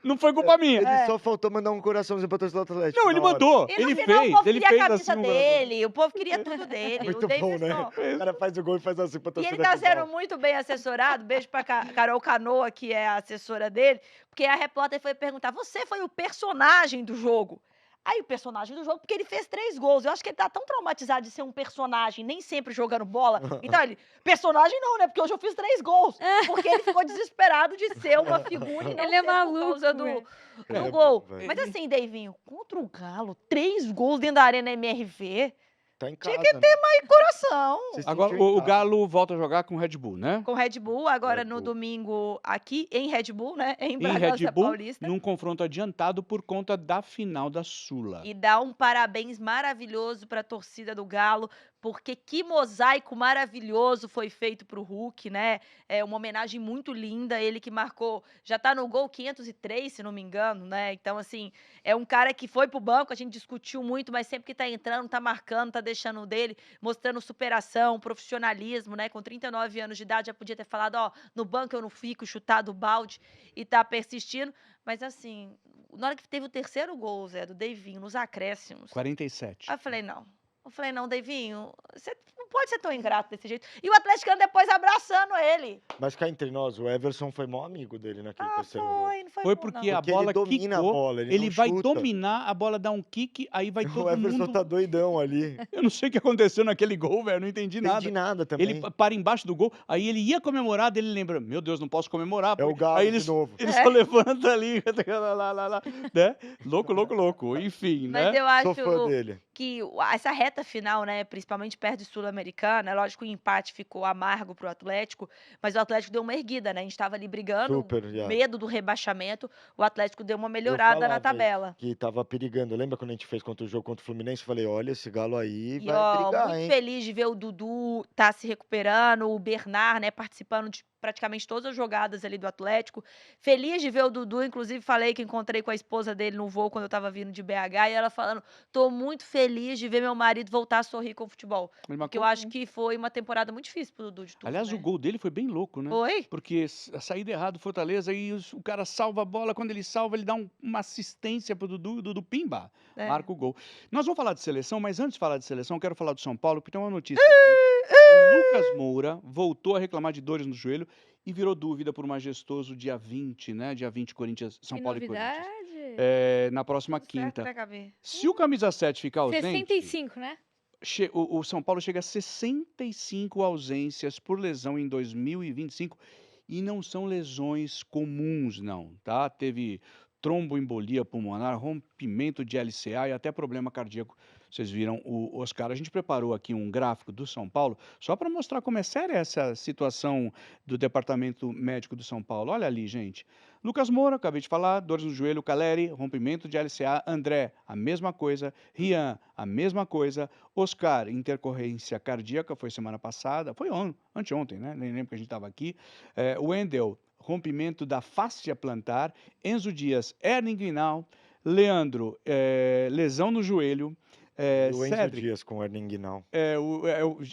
Não foi culpa minha. Ele só faltou mandar um coraçãozinho pra torcida do Atlético. Não, ele na hora. mandou. E no Ele final o fez. povo Ele queria a fez camisa assim um coração. dele, o povo queria tudo dele. Muito o bom, né? Davidson. O cara faz o gol e faz assim pra E torcida ele tá rival. sendo muito bem assessorado. Beijo pra Carol Canoa, que é a assessora dele, porque a repórter foi perguntar: você foi o personagem do jogo? Aí o personagem do jogo, porque ele fez 3 gols. Eu acho que ele tá tão traumatizado de ser um personagem, nem sempre jogando bola. Então ele, personagem não, né? Porque hoje eu fiz 3 gols. Porque ele ficou desesperado de ser uma figura e não Ele é ser maluco, por causa do velho. É gol. bom, velho. Mas assim, Deivinho, contra o Galo, 3 gols dentro da Arena MRV, Tá em tinha casa. que ter mais coração. Você Agora sentiu em o casa. Galo volta a jogar com o Red Bull, né? Com Red Bull, agora Red no Bull. domingo aqui em Red Bull, né? Em Em Bragança Red Bull, Paulista. num confronto adiantado por conta da final da Sula. E dá um parabéns maravilhoso para a torcida do Galo, porque que mosaico maravilhoso foi feito para o Hulk, né? É uma homenagem muito linda, ele que marcou, já tá no gol 503, se não me engano, né? Então, assim, é um cara que foi pro banco, a gente discutiu muito, mas sempre que tá entrando, tá marcando, tá deixando o dele, mostrando superação, profissionalismo, né? Com 39 anos de idade, já podia ter falado, ó, no banco eu não fico, chutado o balde e tá persistindo. Mas, assim, na hora que teve o terceiro gol, Zé, do Deivinho, nos acréscimos, 47. aí eu falei, não. Eu falei, não, Deivinho, você pode ser tão ingrato desse jeito. E o atleticano depois abraçando ele. Mas cá entre nós, o Everson foi maior amigo dele naquele terceiro gol. Não foi Foi bom, porque não. a Porque ele bola domina a quicou, bola, ele ele não vai chuta. dominar, a bola dá um kick, aí vai O todo Everson mundo... tá doidão ali. Eu não sei o que aconteceu naquele gol, velho, não entendi Não nada. entendi nada Ele também. para embaixo do gol, aí ele ia comemorar, daí ele lembra, meu Deus, não posso comemorar. É o porque-" Galo aí de novo. ele só levanta ali, lá, né? Louco, enfim, Mas né? eu Sou acho fã dele. que essa reta final, né, principalmente perto de Sul-Americana, lógico que o empate ficou amargo pro Atlético, mas o Atlético deu uma erguida, né? A gente estava ali brigando, Super, Yara. medo do rebaixamento, o Atlético deu uma Eu melhorada na falava tabela. que tava perigando. Lembra quando a gente fez contra o jogo contra o Fluminense? Eu falei, olha, esse Galo aí E vai ó, brigar, muito hein? feliz de ver o Dudu tá se recuperando, o Bernard, né, participando de praticamente todas as jogadas ali do Atlético. Feliz de ver o Dudu, inclusive falei que encontrei com a esposa dele no voo quando eu tava vindo de BH, e ela falando, tô muito feliz de ver meu marido voltar a sorrir com o futebol. Ele Porque eu marcou acho um. que foi uma temporada muito difícil pro Dudu de tudo, Aliás, o né? gol dele foi bem louco, né? Foi? Porque a saída errada do Fortaleza e o cara salva a bola. Quando ele salva, ele dá uma assistência pro Dudu e o Dudu pimba, É. marca o gol. Nós vamos falar de seleção, mas antes de falar de seleção, eu quero falar do São Paulo, porque tem uma notícia aqui. O Lucas Moura voltou a reclamar de dores no joelho e virou dúvida por majestoso dia 20, né? Dia 20, Corinthians, São Que Paulo e Corinthians. novidade. Na próxima Tudo certo, quinta. né, Gabi? Se o camisa 7 ficar ausente, 65, né? o São Paulo chega a 65 ausências por lesão em 2025 e não são lesões comuns, não, tá? Teve tromboembolia pulmonar, rompimento de LCA e até problema cardíaco. Vocês viram o Oscar. A gente preparou aqui um gráfico do São Paulo só para mostrar como é séria essa situação do Departamento Médico do São Paulo. Olha ali, gente. Lucas Moura, acabei de falar, dores no joelho, Caleri, rompimento de LCA, André, a mesma coisa, Rian, a mesma coisa, Oscar, intercorrência cardíaca, foi semana passada, foi anteontem, né? Nem lembro que a gente estava aqui. Wendel, rompimento da fáscia plantar, Enzo Dias, hernia inguinal, Leandro, lesão no joelho, E o Enzo Cedric, Dias com o hernia inguinal.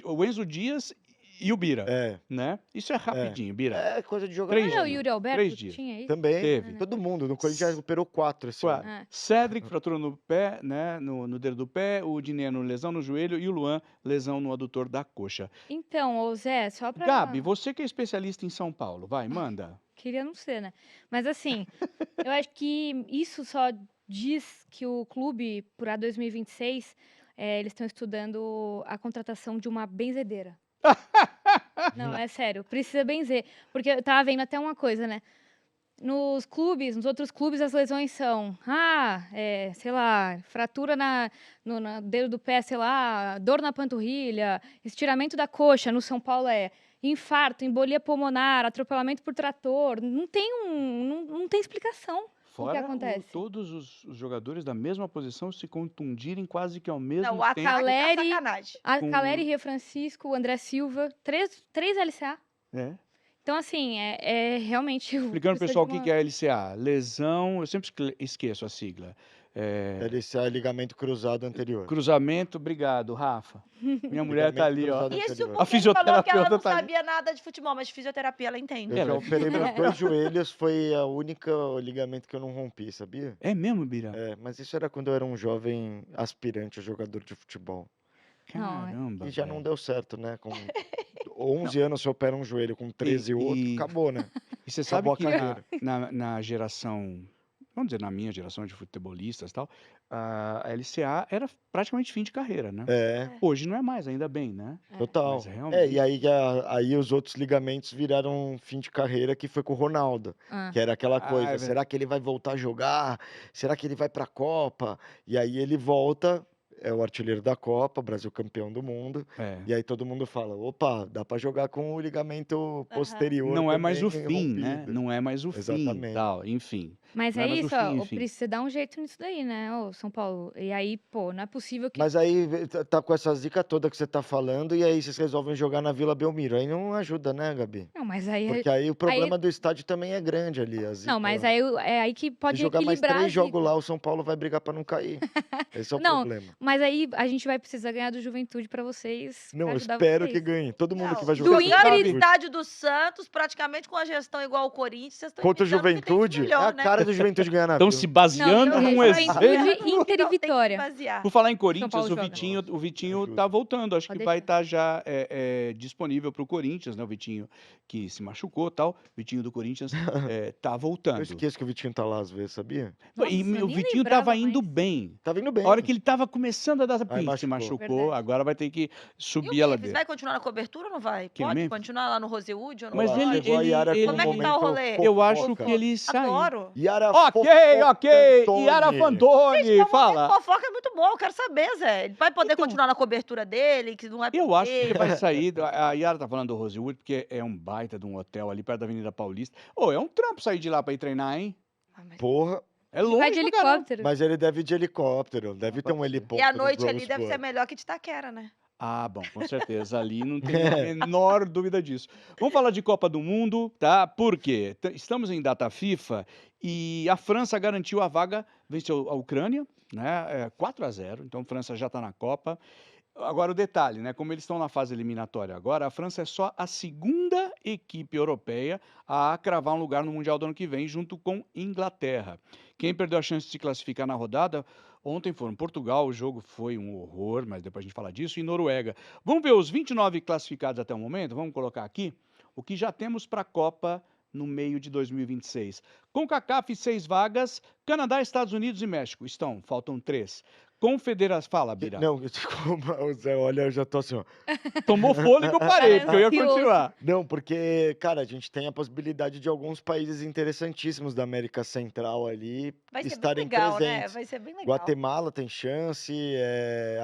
o Enzo Dias e o Bira, É, né? Isso é rapidinho, Bira. é coisa de jogador. Três Ah, não, o dias. Yuri Alberto 3 dias. tinha isso? Também. Teve. Todo mundo. No Corinthians já operou 4 esse ano. Ah. Cedric, fratura no pé, né? No dedo do pé, o Dineno, lesão no joelho e o Luan, lesão no adutor da coxa. Então, ô Zé, só pra... Gabi, você que é especialista em São Paulo, vai, manda. Queria não ser, né? Mas assim, eu acho que isso só diz que o clube, para 2026, eles estão estudando a contratação de uma benzedeira. Não, é sério, precisa benzer. Porque eu tava vendo até uma coisa, né? Nos outros clubes, as lesões são, sei lá, fratura no dedo do pé, sei lá, dor na panturrilha, estiramento da coxa. No São Paulo é infarto, embolia pulmonar, atropelamento por trator. Não tem explicação. Fora acontece? todos os jogadores da mesma posição se contundirem quase que ao mesmo Não, o tempo. ataque tá Caleri- sacanagem. A Com- Caleri, Ria Francisco, o André Silva, três LCA. É. Então, assim, é realmente... Explicando pro precisa pessoal de o que que é LCA. Lesão, eu sempre esqueço a sigla. LCA é ligamento cruzado anterior. Cruzamento, obrigado, Rafa. Minha mulher tá ali, ó. cruzado Isso anterior. porque ele falou que fisioterapeuta ela não tá ali. sabia nada de futebol, mas de fisioterapia ela entende. Eu já Ela- operei meus 2 joelhos, foi a única ligamento que eu não rompi, sabia? É mesmo, Bira? É, mas isso era quando eu era um jovem aspirante a jogador de futebol. Caramba. E já não velho. deu certo, né? Com 11 anos você opera um joelho, com 13 outro, e- acabou, né? E você sabe Acabou a que carreira. na geração, vamos dizer, na minha geração de futebolistas e tal, a LCA era praticamente fim de carreira, né? É, Hoje não é mais, ainda bem, né? total. Mas realmente. É, e aí os outros ligamentos viraram um fim de carreira, que foi com o Ronaldo. Ah. Que era aquela Ah, coisa, é será que ele vai voltar a jogar? Será que ele vai pra Copa? E aí ele volta, é o artilheiro da Copa, Brasil campeão do mundo. É. E aí todo mundo fala, opa, dá pra jogar com o ligamento posterior Não é mais o também fim, né? rompido. Não é mais o fim, Exatamente. tal, enfim. Mas Não é é mais o isso, fim, ó, enfim. precisa dar um jeito nisso daí, né, ô São Paulo? E aí, pô, não é possível que... Mas aí tá com essa zica toda que você tá falando, e aí vocês resolvem jogar na Vila Belmiro. Aí não ajuda, né, Gabi? Não, mas aí... Porque aí o problema do estádio também é grande ali, a zica Não, mas lá. aí é aí que pode Se jogar mais equilibrar 3 a jogos zica. lá, o São Paulo vai brigar pra não cair. Esse é o Não, problema. Mas aí a gente vai precisar ganhar do Juventude pra vocês, Não, pra eu ajudar espero vocês. que ganhe. Todo mundo Não, que vai do jogar do com Inter Inter Juventude. estádio do Santos, praticamente com a gestão igual ao Corinthians, vocês estão Contra o imitando o que tem de Juventude, é melhor, a né? cara do Juventude ganhar Estão navio. se baseando Não, num é exemplo. Juventude, Inter e Não, tem que Vitória. basear. Por falar em São Corinthians, Paulo o joga. Vitinho Ajuda. tá voltando. Acho que Pode vai deixar. estar já disponível para o Corinthians, né? O Vitinho que se machucou e tal. O Vitinho do Corinthians tá Eu voltando. esqueço que o Vitinho tá lá às vezes, sabia? Nossa, E eu o nem Vitinho lembrava tava indo mais. bem. Tá vindo A hora bem. que ele tava começando a dar essa Aí pista, se machucou. machucou, Verdade. agora vai ter que E o subir a Memphis ladeira. vai continuar na cobertura ou não vai? Quem, o Pode Memphis? continuar lá no Rosewood ou não Mas Olha lá, pode? chegou a Yara com Como é um que tá o momento rolê? Eu acho fofoca. que ele saiu. Adoro. Yara Ok. Yara Fofocantoni. Fantoni, Gente, fala. fofoca é muito bom, eu quero saber, Zé. Ele vai poder Então, continuar na cobertura dele, que não é eu acho que ele poder. vai sair. A Yara tá falando do Rosewood, porque é um baita de um hotel ali perto da Avenida Paulista. Ô, é um trampo sair de lá pra ir treinar, hein? Ah, mas- Porra. É Ele vai longe de pra caramba. helicóptero. Mas ele deve ir de helicóptero. Deve ter um E a helicóptero. noite ali deve ser melhor que de Itaquera, né? Ah, bom, com certeza. Ali não tem a menor dúvida disso. Vamos falar de Copa do Mundo, tá? Por quê? Estamos em data FIFA e a França garantiu a vaga, venceu a Ucrânia, né? 4-0, então a França já está na Copa. Agora o detalhe, né? Como eles estão na fase eliminatória agora, a França é só a segunda equipe europeia a cravar um lugar no Mundial do ano que vem, junto com Inglaterra. Quem perdeu a chance de se classificar na rodada ontem foram Portugal, o jogo foi um horror, mas depois a gente fala disso, e Noruega. Vamos ver os 29 classificados até o momento? Vamos colocar aqui o que já temos para a Copa no meio de 2026. CONCACAF, 6 vagas, Canadá, Estados Unidos e México faltam 3. Confederação, fala, Bira. Não, desculpa, o Zé, olha, eu já tô assim, ó. Tomou fôlego, eu parei, porque eu ia Ansioso. continuar. Não, porque, cara, a gente tem a possibilidade de alguns países interessantíssimos da América Central ali Vai ser bem estarem legal, né? presentes. Vai ser bem legal. Guatemala tem chance,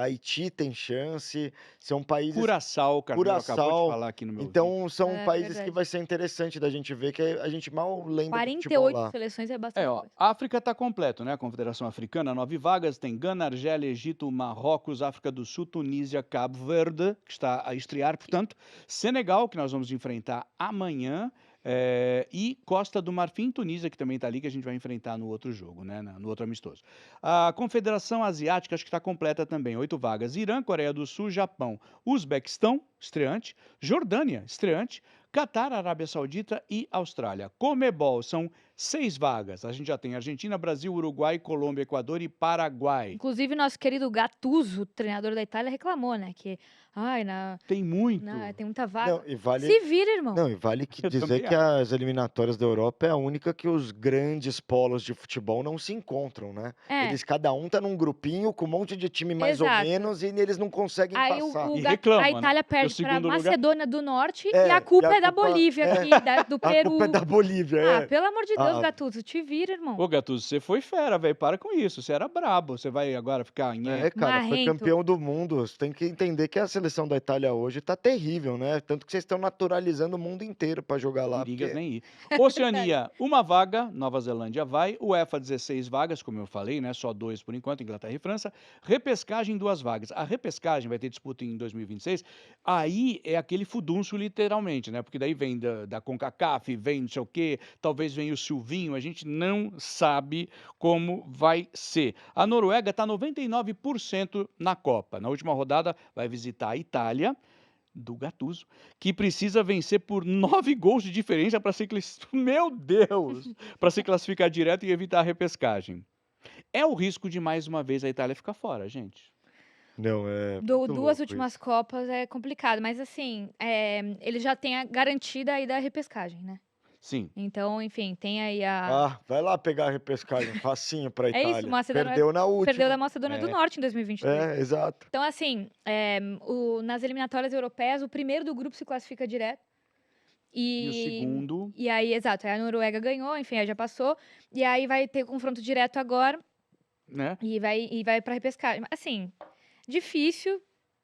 Haiti tem chance, são países. Curaçao, o Carneiro acabou de Curaçao. falar aqui no meu ouvido. Então, são É, países que verdade. vai ser interessante da gente ver, que a gente mal lembra do futebol 48 lá. seleções é bastante Ó, coisa. a África está completo, né? A Confederação Africana, 9 vagas, tem Gana, Argélia, Egito, Marrocos, África do Sul, Tunísia, Cabo Verde, que está a estrear, portanto, Senegal, que nós vamos enfrentar amanhã, e Costa do Marfim, Tunísia, que também está ali, que a gente vai enfrentar no outro jogo, né? No outro amistoso. A Confederação Asiática, acho que está completa também, 8 vagas, Irã, Coreia do Sul, Japão, Uzbequistão, estreante, Jordânia, estreante, Catar, Arábia Saudita e Austrália. Comebol, são 6 vagas. A gente já tem Argentina, Brasil, Uruguai, Colômbia, Equador e Paraguai. Inclusive, nosso querido Gattuso, treinador da Itália, reclamou, né? Que, Tem muito. tem muita vaga. Não, e vale. Se vira, irmão. Não, e vale Eu dizer também que as eliminatórias da Europa é a única que os grandes polos de futebol não se encontram, né? É. Eles, cada um tá num grupinho com um monte de time mais ou Exato. menos e eles não conseguem Aí passar. E reclama, a né? Itália O perde para segundo lugar- Macedônia do Norte É, e a culpa e a é da culpa- Bolívia é. aqui, do A Peru. culpa é da Bolívia, Ah, pelo amor de Deus, Ah. Gattuso, te vira, irmão. Ô, Gattuso, você foi fera, velho. Para com isso. Você era brabo. Você vai agora ficar... É, cara, foi Marrento. campeão do mundo. Você tem que entender que a seleção da Itália hoje tá terrível, né? Tanto que vocês estão naturalizando o mundo inteiro pra jogar lá. Perigas porque- nem ir. Oceania, 1 vaga, Nova Zelândia vai. UEFA, 16 vagas, como eu falei, né? Só 2 por enquanto, Inglaterra e França. Repescagem, 2 vagas. A repescagem vai ter disputa em 2026. Aí é aquele fudunço, literalmente, né? Porque daí vem da CONCACAF, vem não sei o quê, talvez venha o Silvinho, a gente não sabe como vai ser. A Noruega está 99% na Copa. Na última rodada vai visitar a Itália, do Gattuso, que precisa vencer por 9 gols de diferença para se Meu Deus! Para se classificar direto e evitar a repescagem. É o risco de mais uma vez a Itália ficar fora, gente. Não, é. muito Duas louco últimas isso. Copas é complicado, mas assim, ele já tem a garantida aí da repescagem, né? Sim. Então, enfim, tem aí a. Ah, vai lá pegar a repescagem, facinho pra É Itália. isso, Macedônia Perdeu na última. Perdeu da Macedônia do É. Norte em 2022. É, exato. Então, assim, nas eliminatórias europeias, o primeiro do grupo se classifica direto. E o segundo... E aí, exato, aí a Noruega ganhou, enfim, aí já passou. E aí vai ter confronto direto agora né? e vai pra repescagem. Assim, difícil,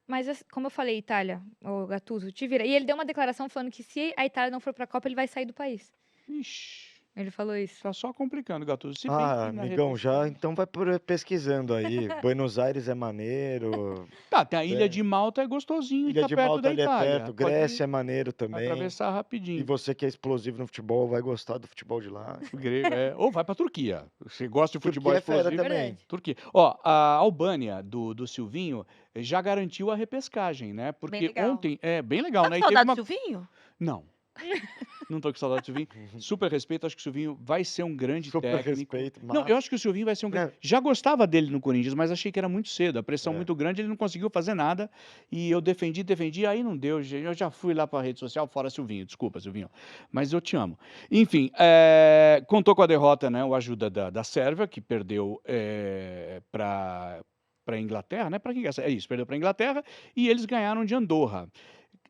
mas como eu falei, Itália, o Gattuso, te vira. E ele deu uma declaração falando que se a Itália não for pra Copa, ele vai sair do país. Ixi, Ele falou isso. tá só complicando, Gattuso. Se bem que Ah, na amigão, já repescagem- então vai pesquisando aí. Buenos Aires é maneiro. Tá, tem a Ilha É. de Malta, é gostosinho e Ilha tá de perto Malta da ali é Itália. perto. Pode Grécia é maneiro também. atravessar E rapidinho. você que é explosivo no futebol vai gostar do futebol de lá. Grego, Ou vai pra Turquia. Você gosta de futebol Turquia é fera explosivo? também. Verdade. Turquia. Ó, a Albânia do Silvinho já garantiu a repescagem, né? Porque legal. ontem. É bem legal, Tá né? com E teve saudade uma... do Silvinho? Não. Não tô com saudade do Silvinho. Super respeito, acho que o Silvinho vai ser um grande Super técnico. respeito, Não, eu acho que o Silvinho vai ser um grande. Não. Já gostava dele no Corinthians, mas achei que era muito cedo. A pressão É. muito grande, ele não conseguiu fazer nada. E eu defendi, aí não deu. Eu já fui lá para a rede social, fora Silvinho. Desculpa, Silvinho. Mas eu te amo. Enfim, contou com a derrota, né? O ajuda da Sérvia, que perdeu para a Inglaterra, né? Para quem é isso? Perdeu para a Inglaterra e eles ganharam de Andorra.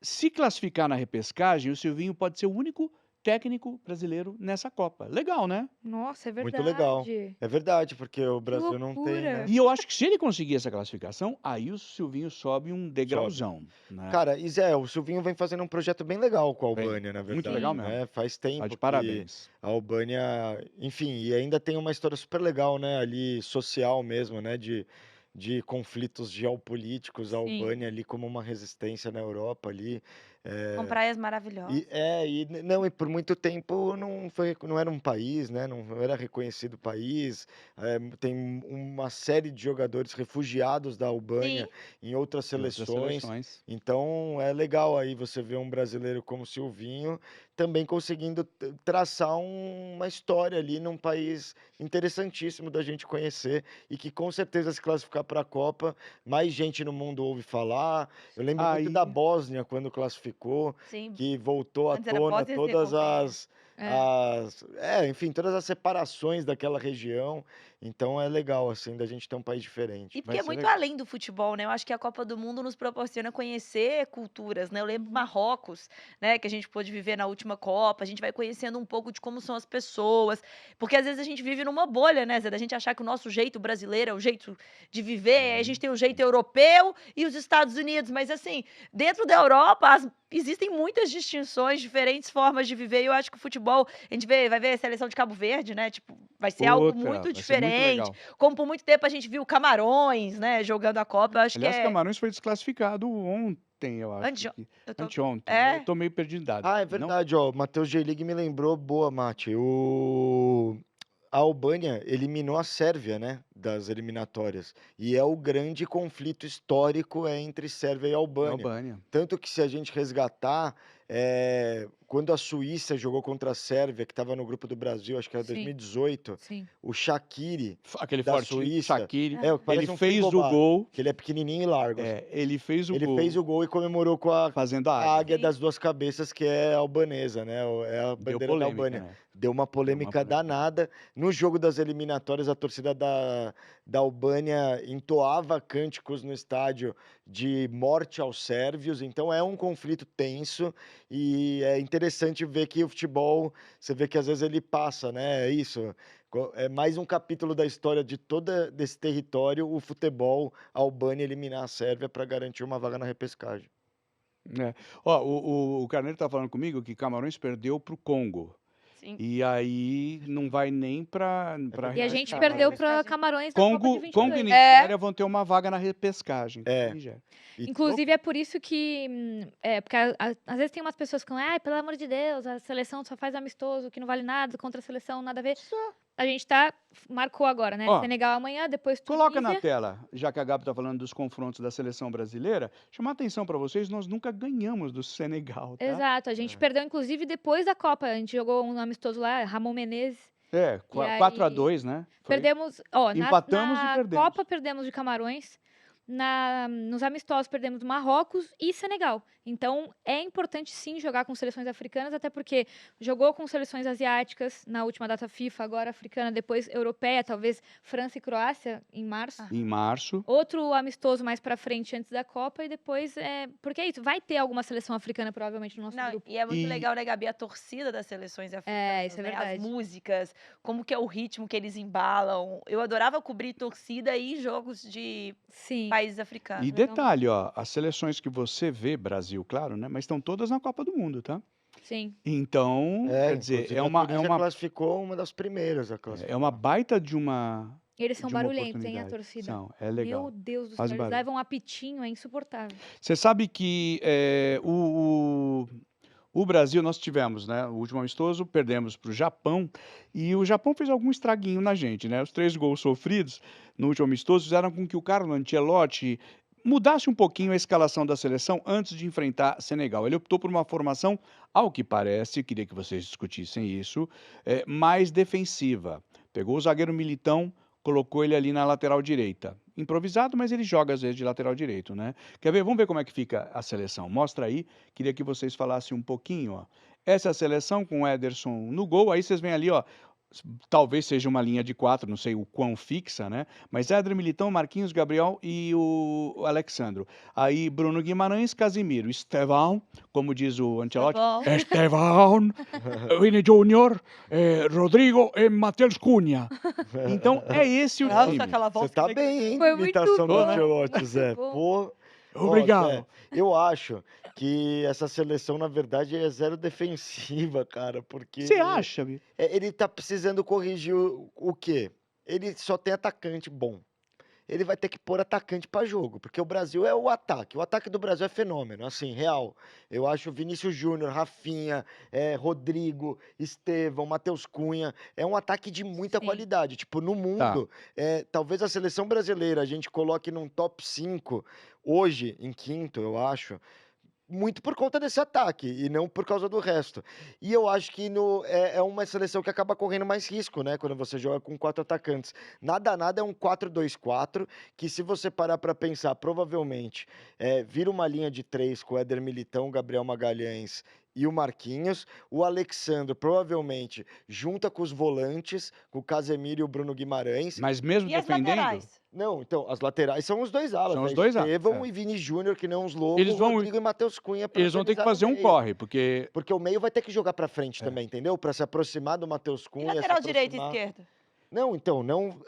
Se classificar na repescagem, o Silvinho pode ser o único técnico brasileiro nessa Copa. Legal, né? Nossa, é Muito legal. verdade. É verdade, porque o Que Brasil não tem, né? loucura. E eu acho que se ele conseguir essa classificação, aí o Silvinho sobe um degrauzão, né? Cara, e Zé, o Silvinho vem fazendo um projeto bem legal com a Vem, Albânia, na muito verdade, legal né? mesmo. Faz Tá tempo de que parabéns. a Albânia, enfim, e ainda tem uma história super legal, né? Ali, social mesmo, né? De conflitos geopolíticos, a Sim. Albânia ali como uma resistência na Europa ali. Com praias maravilhosas. E por muito tempo não era um país, né? Não era reconhecido país. Tem uma série de jogadores refugiados da Albânia Sim. em outras E outras seleções. seleções. Então é legal aí você ver um brasileiro como Silvinho também conseguindo traçar uma história ali num país interessantíssimo da gente conhecer e que com certeza se classificar para a Copa, mais gente no mundo ouve falar. Eu lembro muito da Aí, Bósnia quando classificou, Sim. que voltou à Antes era tona Bósnia e todas Herzegovina. enfim, todas as separações daquela região. Então é legal, assim, da gente ter um país diferente. E porque vai é ser muito legal. além do futebol, né? Eu acho que a Copa do Mundo nos proporciona conhecer culturas, né? Eu lembro Marrocos, né? Que a gente pôde viver na última Copa. A gente vai conhecendo um pouco de como são as pessoas. Porque às vezes a gente vive numa bolha, né, Zé? Da gente achar que o nosso jeito brasileiro é o jeito de viver. Aí a gente tem o jeito europeu e os Estados Unidos. Mas assim, dentro da Europa, existem muitas distinções, diferentes formas de viver. E eu acho que o futebol, a gente vai ver a seleção de Cabo Verde, né? Tipo, vai ser algo Outra, muito vai ser muito diferente. legal. Como por muito tempo a gente viu Camarões, né, jogando a Copa, eu acho Aliás, que Camarões foi desclassificado ontem, eu acho. Anteontem. Eu É? tô meio perdido em dados. É Não? verdade, ó. O Matheus J-League me lembrou, boa, Mate. A Albânia eliminou a Sérvia, né, das eliminatórias. E é o grande conflito histórico entre Sérvia e É Albânia. Albânia. Tanto que se a gente resgatar, quando a Suíça jogou contra a Sérvia, que estava no grupo do Brasil, acho que era Sim. 2018, Sim. o Shaqiri Aquele da fortinho, Suíça, Shaqiri, o que parece ele um fez o frigobar, gol. que ele é pequenininho e largo. Ele fez o Ele gol fez o gol e comemorou com a fazendo a a águia. águia Sim. das duas cabeças, que é albanesa, né? É a Deu bandeira da polêmica, Albânia. né? Deu uma polêmica polêmica. danada. No jogo das eliminatórias, a torcida da Albânia entoava cânticos no estádio de morte aos sérvios. Então é um conflito tenso e é interessante ver que o futebol, você vê que às vezes ele passa, né? É isso. É mais um capítulo da história de todo desse território, o futebol, a Albânia eliminar a Sérvia para garantir uma vaga na repescagem. É. Ó, o Carneiro tá falando comigo que Camarões perdeu pro Congo. Sim. E aí não vai nem pra E a gente Repescagem. perdeu para Camarões na Copa de Congo, 22. Congo e Nigéria vão ter uma vaga na repescagem. Nigéria. Inclusive, é por isso que. Porque às vezes tem umas pessoas que falam, ai, pelo amor de Deus, a seleção só faz amistoso, que não vale nada, contra a seleção, nada a ver. A gente marcou agora, né? Ó, Senegal amanhã, depois Coloca na Tunísia. tela, já que a Gabi tá falando dos confrontos da seleção brasileira, chamar a atenção para vocês, nós nunca ganhamos do Senegal, tá? Exato, a gente perdeu, inclusive, depois da Copa. A gente jogou um amistoso lá, Ramon Menezes. 4-2, né? Foi. Perdemos, Empatamos e na perdemos. Copa perdemos de Camarões, nos amistosos perdemos do Marrocos e Senegal. Então, é importante sim jogar com seleções africanas, até porque jogou com seleções asiáticas na última data FIFA, agora africana, depois europeia, talvez França e Croácia em março. Em março. Outro amistoso mais pra frente antes da Copa e depois porque é isso, vai ter alguma seleção africana provavelmente no nosso grupo. E é muito legal, né, Gabi, a torcida das seleções africanas, isso é né? verdade. As músicas, como que é o ritmo que eles embalam. Eu adorava cobrir torcida e jogos de países africanos. E detalhe, ó, as seleções que você vê, Brasil, claro, né? Mas estão todas na Copa do Mundo, tá? Sim. Então, quer dizer, inclusive a Tunísia classificou uma das primeiras a classificar. é uma baita de uma. Eles são de uma barulhentos, hein, a oportunidade. torcida. São, é legal. Meu Deus do céu, Faz eles barulho. levam um apitinho, é insuportável. Você sabe que o Brasil, nós tivemos, né? O último amistoso, perdemos para o Japão. E o Japão fez algum estraguinho na gente, né? Os 3 gols sofridos no último amistoso fizeram com que o Carlo Ancelotti mudasse um pouquinho a escalação da seleção antes de enfrentar Senegal. Ele optou por uma formação, ao que parece, queria que vocês discutissem isso, mais defensiva. Pegou o zagueiro Militão, colocou ele ali na lateral direita. Improvisado, mas ele joga às vezes de lateral direito, né? Quer ver? Vamos ver como é que fica a seleção. Mostra aí, queria que vocês falassem um pouquinho, ó. Essa é a seleção com o Ederson no gol, aí vocês veem ali, ó, talvez seja uma linha de 4, não sei o quão fixa, né? Mas Éder Militão, Marquinhos, Gabriel e o Alexandro. Aí Bruno Guimarães, Casimiro, Estevão, como diz o Ancelotti, Estevão. Vini Júnior, Rodrigo e Matheus Cunha. Então é esse o Nossa, time. aquela voz Você tá que bem, hein? Foi muito Imitação do bom, Ancelotti, muito Zé. bom. Pô, ó, Obrigado. Zé, eu acho que essa seleção, na verdade, é zero defensiva, cara, porque Você acha, Bi? ele tá precisando corrigir o quê? Ele só tem atacante bom. Ele vai ter que pôr atacante para jogo, porque o Brasil é o ataque. O ataque do Brasil é fenômeno, assim, real. Eu acho Vinícius Júnior, Rafinha, Rodrigo, Estevão, Matheus Cunha. É um ataque de muita Sim. qualidade. Tipo, no mundo, talvez a seleção brasileira a gente coloque num top 5, hoje, em quinto, eu acho. Muito por conta desse ataque e não por causa do resto. E eu acho que é uma seleção que acaba correndo mais risco, né? Quando você joga com 4 atacantes. Nada é um 4-2-4, que se você parar para pensar, provavelmente vira uma linha de 3 com o Éder Militão, Gabriel Magalhães e o Marquinhos. O Alexandre provavelmente junta com os volantes, com o Casemiro e o Bruno Guimarães. Mas mesmo E as defendendo, laterais? Não, então, as laterais são os dois alas, São né? os dois alas, Estevão é. e Vini Júnior, que não os loucos, Eles vão- Rodrigo e Matheus Cunha pra eles vão ter que organizar fazer no um meio. corre, porque Porque o meio vai ter que jogar pra frente também, entendeu? Pra se aproximar do Matheus E Cunha, se lateral direita e aproximar... esquerda? Não, então, não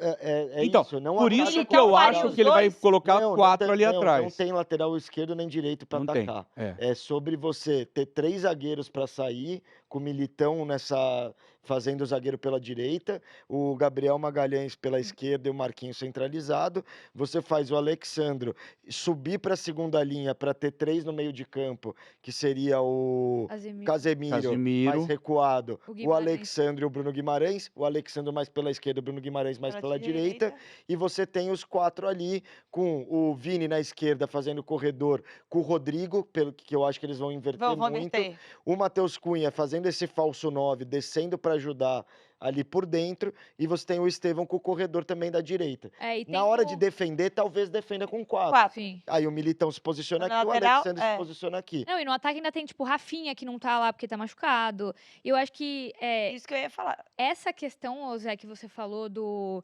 Então, isso, não por ataca isso que com eu Militão faria acho os que ele vai dois? colocar Não, 4 ali não atrás. tem lateral esquerdo nem direito pra Não tem, atacar. é. É sobre você ter 3 zagueiros pra sair, com o Militão fazendo o zagueiro pela direita, o Gabriel Magalhães pela esquerda e o Marquinhos centralizado. Você faz o Alexandro subir pra segunda linha pra ter 3 no meio de campo, que seria o Casemiro mais recuado, O o Guimarães. Alexandre e o Bruno Guimarães, o Alexandre mais pela esquerda, o Bruno Guimarães mais pela direita, e você tem os 4 ali, com o Vini na esquerda fazendo o corredor, com o Rodrigo, pelo que eu acho que eles vão inverter Vão muito, inverter. o Matheus Cunha fazendo esse falso 9, descendo para ajudar ali por dentro, e você tem o Estevão com o corredor também da direita. E tem Na hora de o- defender, talvez defenda com 4. 4. Sim. Aí o Militão se posiciona Na aqui, o lateral, Alexandre se posiciona aqui. Não, e no ataque ainda tem, tipo, Rafinha, que não tá lá porque tá machucado. E eu acho que Isso que eu ia falar. essa questão, ô Zé, que você falou do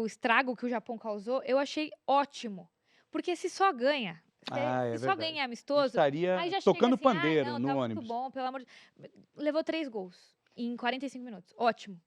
estrago que o Japão causou, eu achei ótimo. Porque se só ganha, É se só verdade. ganha amistoso, Estaria aí já tocando chega assim, pandeiro não, no tá ônibus. muito bom, pelo amor de... Levou 3 gols em 45 minutos. Ótimo.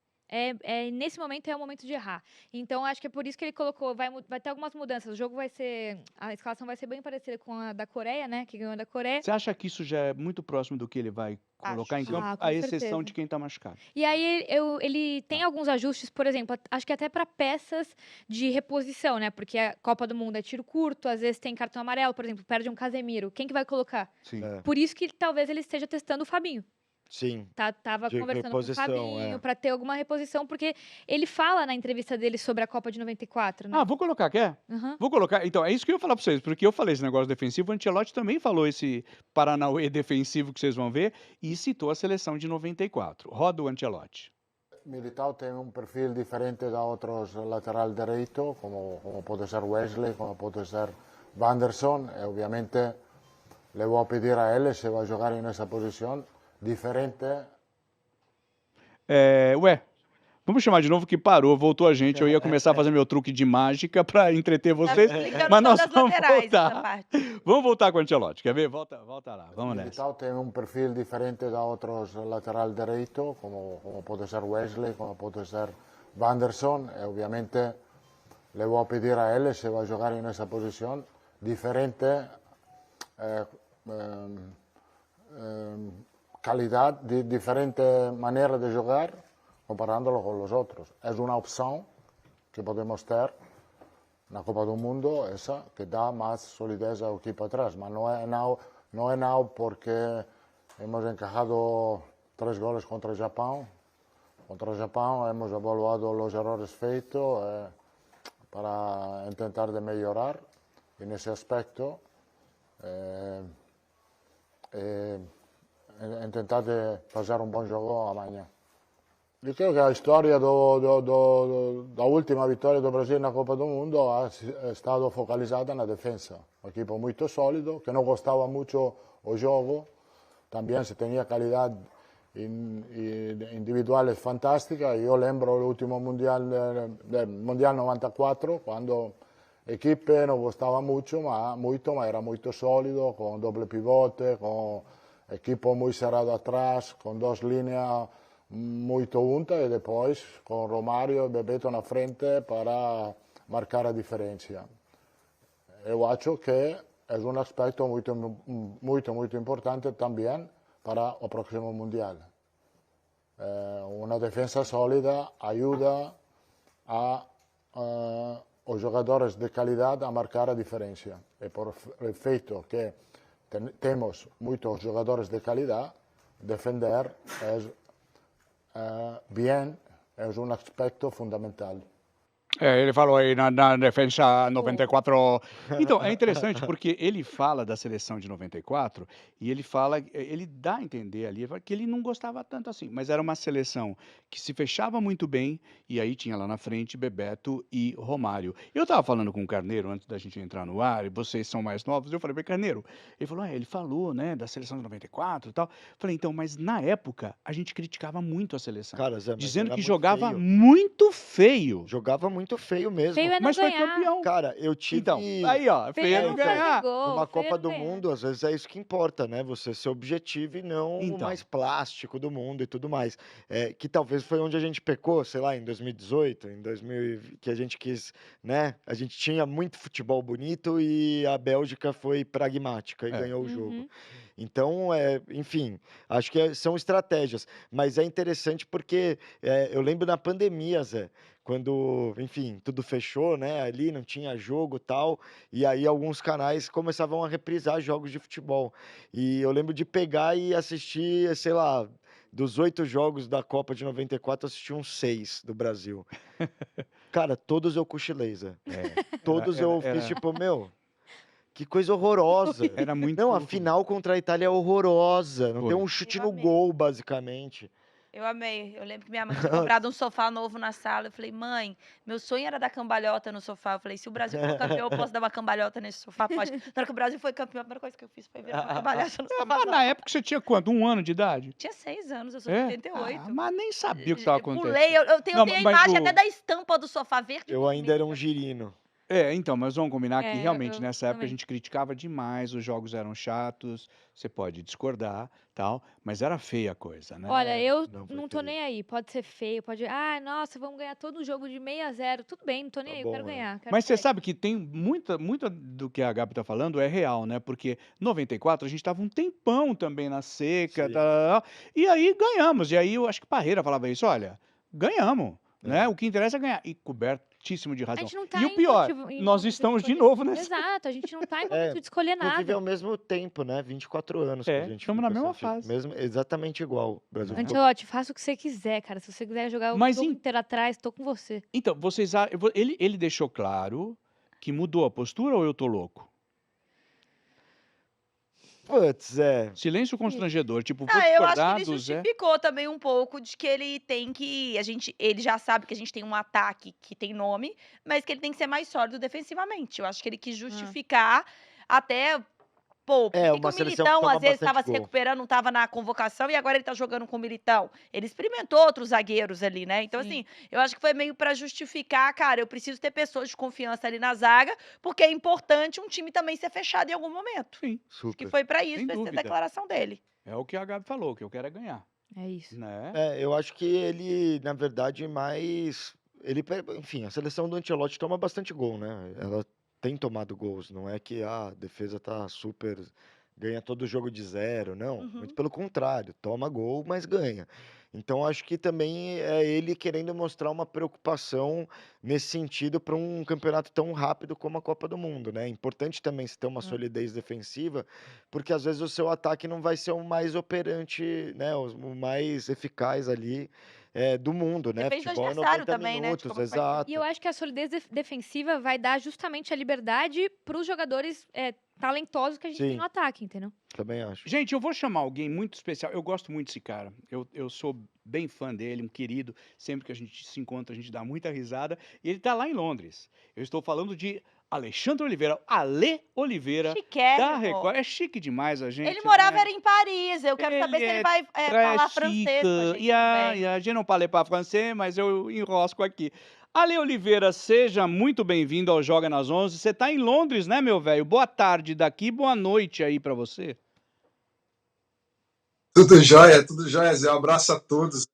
Nesse momento é o momento de errar. Então, acho que é por isso que ele colocou, vai ter algumas mudanças. O jogo vai ser, a escalação vai ser bem parecida com a da Coreia, né? Que ganhou da Coreia. Você acha que isso já é muito próximo do que ele vai colocar em Acho. campo, Com à exceção certeza. de quem tá machucado? E aí ele tem alguns ajustes, por exemplo, acho que até para peças de reposição, né? Porque a Copa do Mundo é tiro curto, às vezes tem cartão amarelo, por exemplo, perde um Casemiro. Quem que vai colocar? Sim. É. Por isso que talvez ele esteja testando o Fabinho. Sim. Tava De conversando com o reposição, Fabinho para ter alguma reposição, porque ele fala na entrevista dele sobre a Copa de 94, né? Ah, vou colocar, quer? Aham. Vou colocar. Então, é isso que eu ia falar pra vocês, porque eu falei esse negócio defensivo, o Ancelotti também falou esse Paranauê defensivo que vocês vão ver e citou a seleção de 94. Roda o Ancelotti. Militao tem un perfil diferente da outros lateral dereito, como pode ser Wesley, como pode ser Wanderson, e obviamente le vou pedir a ele se vai jogar nessa posição diferente. Ué, vamos chamar de novo que parou, voltou a gente. Eu ia começar a fazer meu truque de mágica pra entreter vocês, Tá explicando mas nós todas as vamos laterais, essa voltar. parte. Vamos voltar com o Ancelotti, quer ver? Volta lá, vamos nessa. Militao tem un perfil diferente da outros lateral dereito, como pode ser Wesley, como pode ser Wanderson, e obviamente le vou pedir a ele se vai jogar nessa posição diferente. Calidad, diferente manera de jugar comparándolo con los otros. Es una opción que podemos tener en la Copa del Mundo, esa, que da más solidez al equipo atrás. Pero no es nada porque hemos encajado 3 goles contra el Japón. Contra el Japón hemos evaluado los errores feitos para intentar de mejorar. nesse aspecto e tentate fazer um bom jogo amanhã. Eu creio que a história da última vitória do Brasil na Copa do Mundo é estado focalizada na defesa. Um equipo muito sólido, que não gostava muito o jogo, também se tinha qualidade individual fantástica. Eu lembro o último Mundial 94, quando a equipe não gostava muito, mas era muito sólido, com doble pivote, com equipo muito cerrado atrás, com duas linhas muito juntas e depois com Romário e Bebeto na frente para marcar a diferença. Eu acho que é um aspecto muito importante também para o próximo Mundial. Uma defesa sólida ajuda os jogadores de qualidade a marcar a diferença. E por o feito que temos muitos jogadores de qualidade, defender bem é um aspecto fundamental. Ele falou aí na defesa 94. Então, é interessante porque ele fala da seleção de 94 e ele dá a entender ali que ele não gostava tanto assim, mas era uma seleção que se fechava muito bem e aí tinha lá na frente Bebeto e Romário. Eu estava falando com o Carneiro antes da gente entrar no ar, e vocês são mais novos, eu falei, Carneiro, ele falou, ele falou, né, da seleção de 94 e tal. Falei, então, mas na época a gente criticava muito a seleção, Cara, Zé, mas dizendo era que muito jogava feio. muito feio. Jogava muito feio mesmo. Feio é não Mas foi ganhar. campeão. Cara, eu Então, tive aí ó, Feio feio é é não não então, fazer ganhar. gol. numa Feio é Copa não do ganhar. Mundo, às vezes é isso que importa, né? Você ser objetivo e não o Então. mais plástico do mundo e tudo mais. Que talvez foi onde a gente pecou, sei lá, em 2018, em 2000, que a gente quis, né? A gente tinha muito futebol bonito e a Bélgica foi pragmática e É. ganhou o jogo. Uhum. Então, enfim, acho que são estratégias. Mas é interessante porque eu lembro na pandemia, Zé, quando, enfim, tudo fechou, né? Ali não tinha jogo e tal. E aí alguns canais começavam a reprisar jogos de futebol. E eu lembro de pegar e assistir, sei lá, dos 8 jogos da Copa de 94, eu assisti uns 6 do Brasil. Cara, todos eu cochilei, Zé. Todos eu fiz tipo, meu, que coisa horrorosa. Era muito. Não, a final contra a Itália é horrorosa. Não tem Foi. um chute Eu no amei. gol, basicamente. Eu amei. Eu lembro que minha mãe tinha comprado um sofá novo na sala. Eu falei, mãe, meu sonho era dar cambalhota no sofá. Eu falei, se o Brasil for campeão, eu posso dar uma cambalhota nesse sofá? Pode. Na hora que o Brasil foi campeão, a primeira coisa que eu fiz foi virar uma cambalhota no sofá. Mas na época você tinha quanto? 1 ano de idade? Tinha 6 anos, eu sou de É? 88. Mas nem sabia o que estava acontecendo. Pulei, eu tenho Não, a mas imagem o- até da estampa do sofá verde. e Eu ainda era um vermelha. girino. Então, mas vamos combinar que É, realmente eu nessa época a também. gente criticava demais, os jogos eram chatos, você pode discordar, tal, mas era feia a coisa, né? Olha, eu Não, foi não tô feio. nem aí. Pode ser feio, pode. Ah, nossa, vamos ganhar todo um jogo de 6-0. Tudo bem, não tô nem Tá aí. Eu quero bom, ganhar. Quero Mas você ganhar. sabe que tem muita do que a Gabi tá falando é real, né? Porque 94 a gente tava um tempão também na seca, Sim. e aí ganhamos. E aí eu acho que Parreira falava isso, olha, ganhamos, né? É. O que interessa é ganhar. E cobertíssimo de A razão. gente não tá E o em pior, em nós momento de estamos de escolher. novo nessa. Exato, a gente não tá em É, momento de escolher Inclusive é nada. o mesmo tempo, né? 24 anos que a gente Estamos na fica mesma sem- fase. mesmo, exatamente igual. O Brasil ficou- Ancelotti, faça o que você quiser, cara. Se você quiser jogar o Mas jogo em- inteiro atrás, tô com você. Então, ele deixou claro que mudou a postura ou eu tô louco? Putz, Silêncio constrangedor, tipo, vou Eu acho que discordar ele do Zé. justificou também um pouco de que ele tem que. Ele já sabe que a gente tem um ataque que tem nome, mas que ele tem que ser mais sólido defensivamente. Eu acho que ele quis justificar até. Pô, por que uma o seleção que Militão toma às vezes bastante estava se gol. recuperando, não estava na convocação e agora ele tá jogando com o Militão? Ele experimentou outros zagueiros ali, né? Então, Sim. assim, eu acho que foi meio pra justificar, cara, eu preciso ter pessoas de confiança ali na zaga, porque é importante um time também ser fechado em algum momento. Sim, Acho que Super. foi pra isso Sem essa dúvida. declaração dele. É o que a Gabi falou, que eu quero é ganhar, É isso. né? Eu acho que ele, na verdade, mais. Enfim, a seleção do Ancelotti toma bastante gol, né? Ela tem tomado gols, não é que a defesa tá super ganha todo jogo de 0, não, muito Uhum. pelo contrário, toma gol, mas ganha. Então acho que também é ele querendo mostrar uma preocupação nesse sentido para um campeonato tão rápido como a Copa do Mundo, né. É importante também se ter uma Hã. solidez defensiva, porque às vezes o seu ataque não vai ser o mais operante, né, o mais eficaz ali, do mundo, né. Depende do Futebol é adversário 90 também, né, de minutos, como que vai ser. E eu exato. acho que a solidez defensiva vai dar justamente a liberdade para os jogadores talentosos que a gente tem no Sim, ataque, entendeu? também acho. Gente, eu vou chamar alguém muito especial. Eu gosto muito desse cara. Eu sou bem fã dele, um querido. Sempre que a gente se encontra, a gente dá muita risada. E ele tá lá em Londres. Eu estou falando de Alexandre Oliveira. Ale Oliveira, da Chiquérrimo. Record. É chique demais a Ele gente, morava né? era em Paris, eu quero saber Ele se ele é vai, très falar chique. francês com a gente Yeah, também. yeah. Je não parle pas français, mas eu enrosco aqui. Ale Oliveira, seja muito bem-vindo ao Joga nas 11. Você tá em Londres, né, meu velho? Boa tarde daqui, boa noite aí pra você. Tudo jóia, Zé. Um abraço a todos.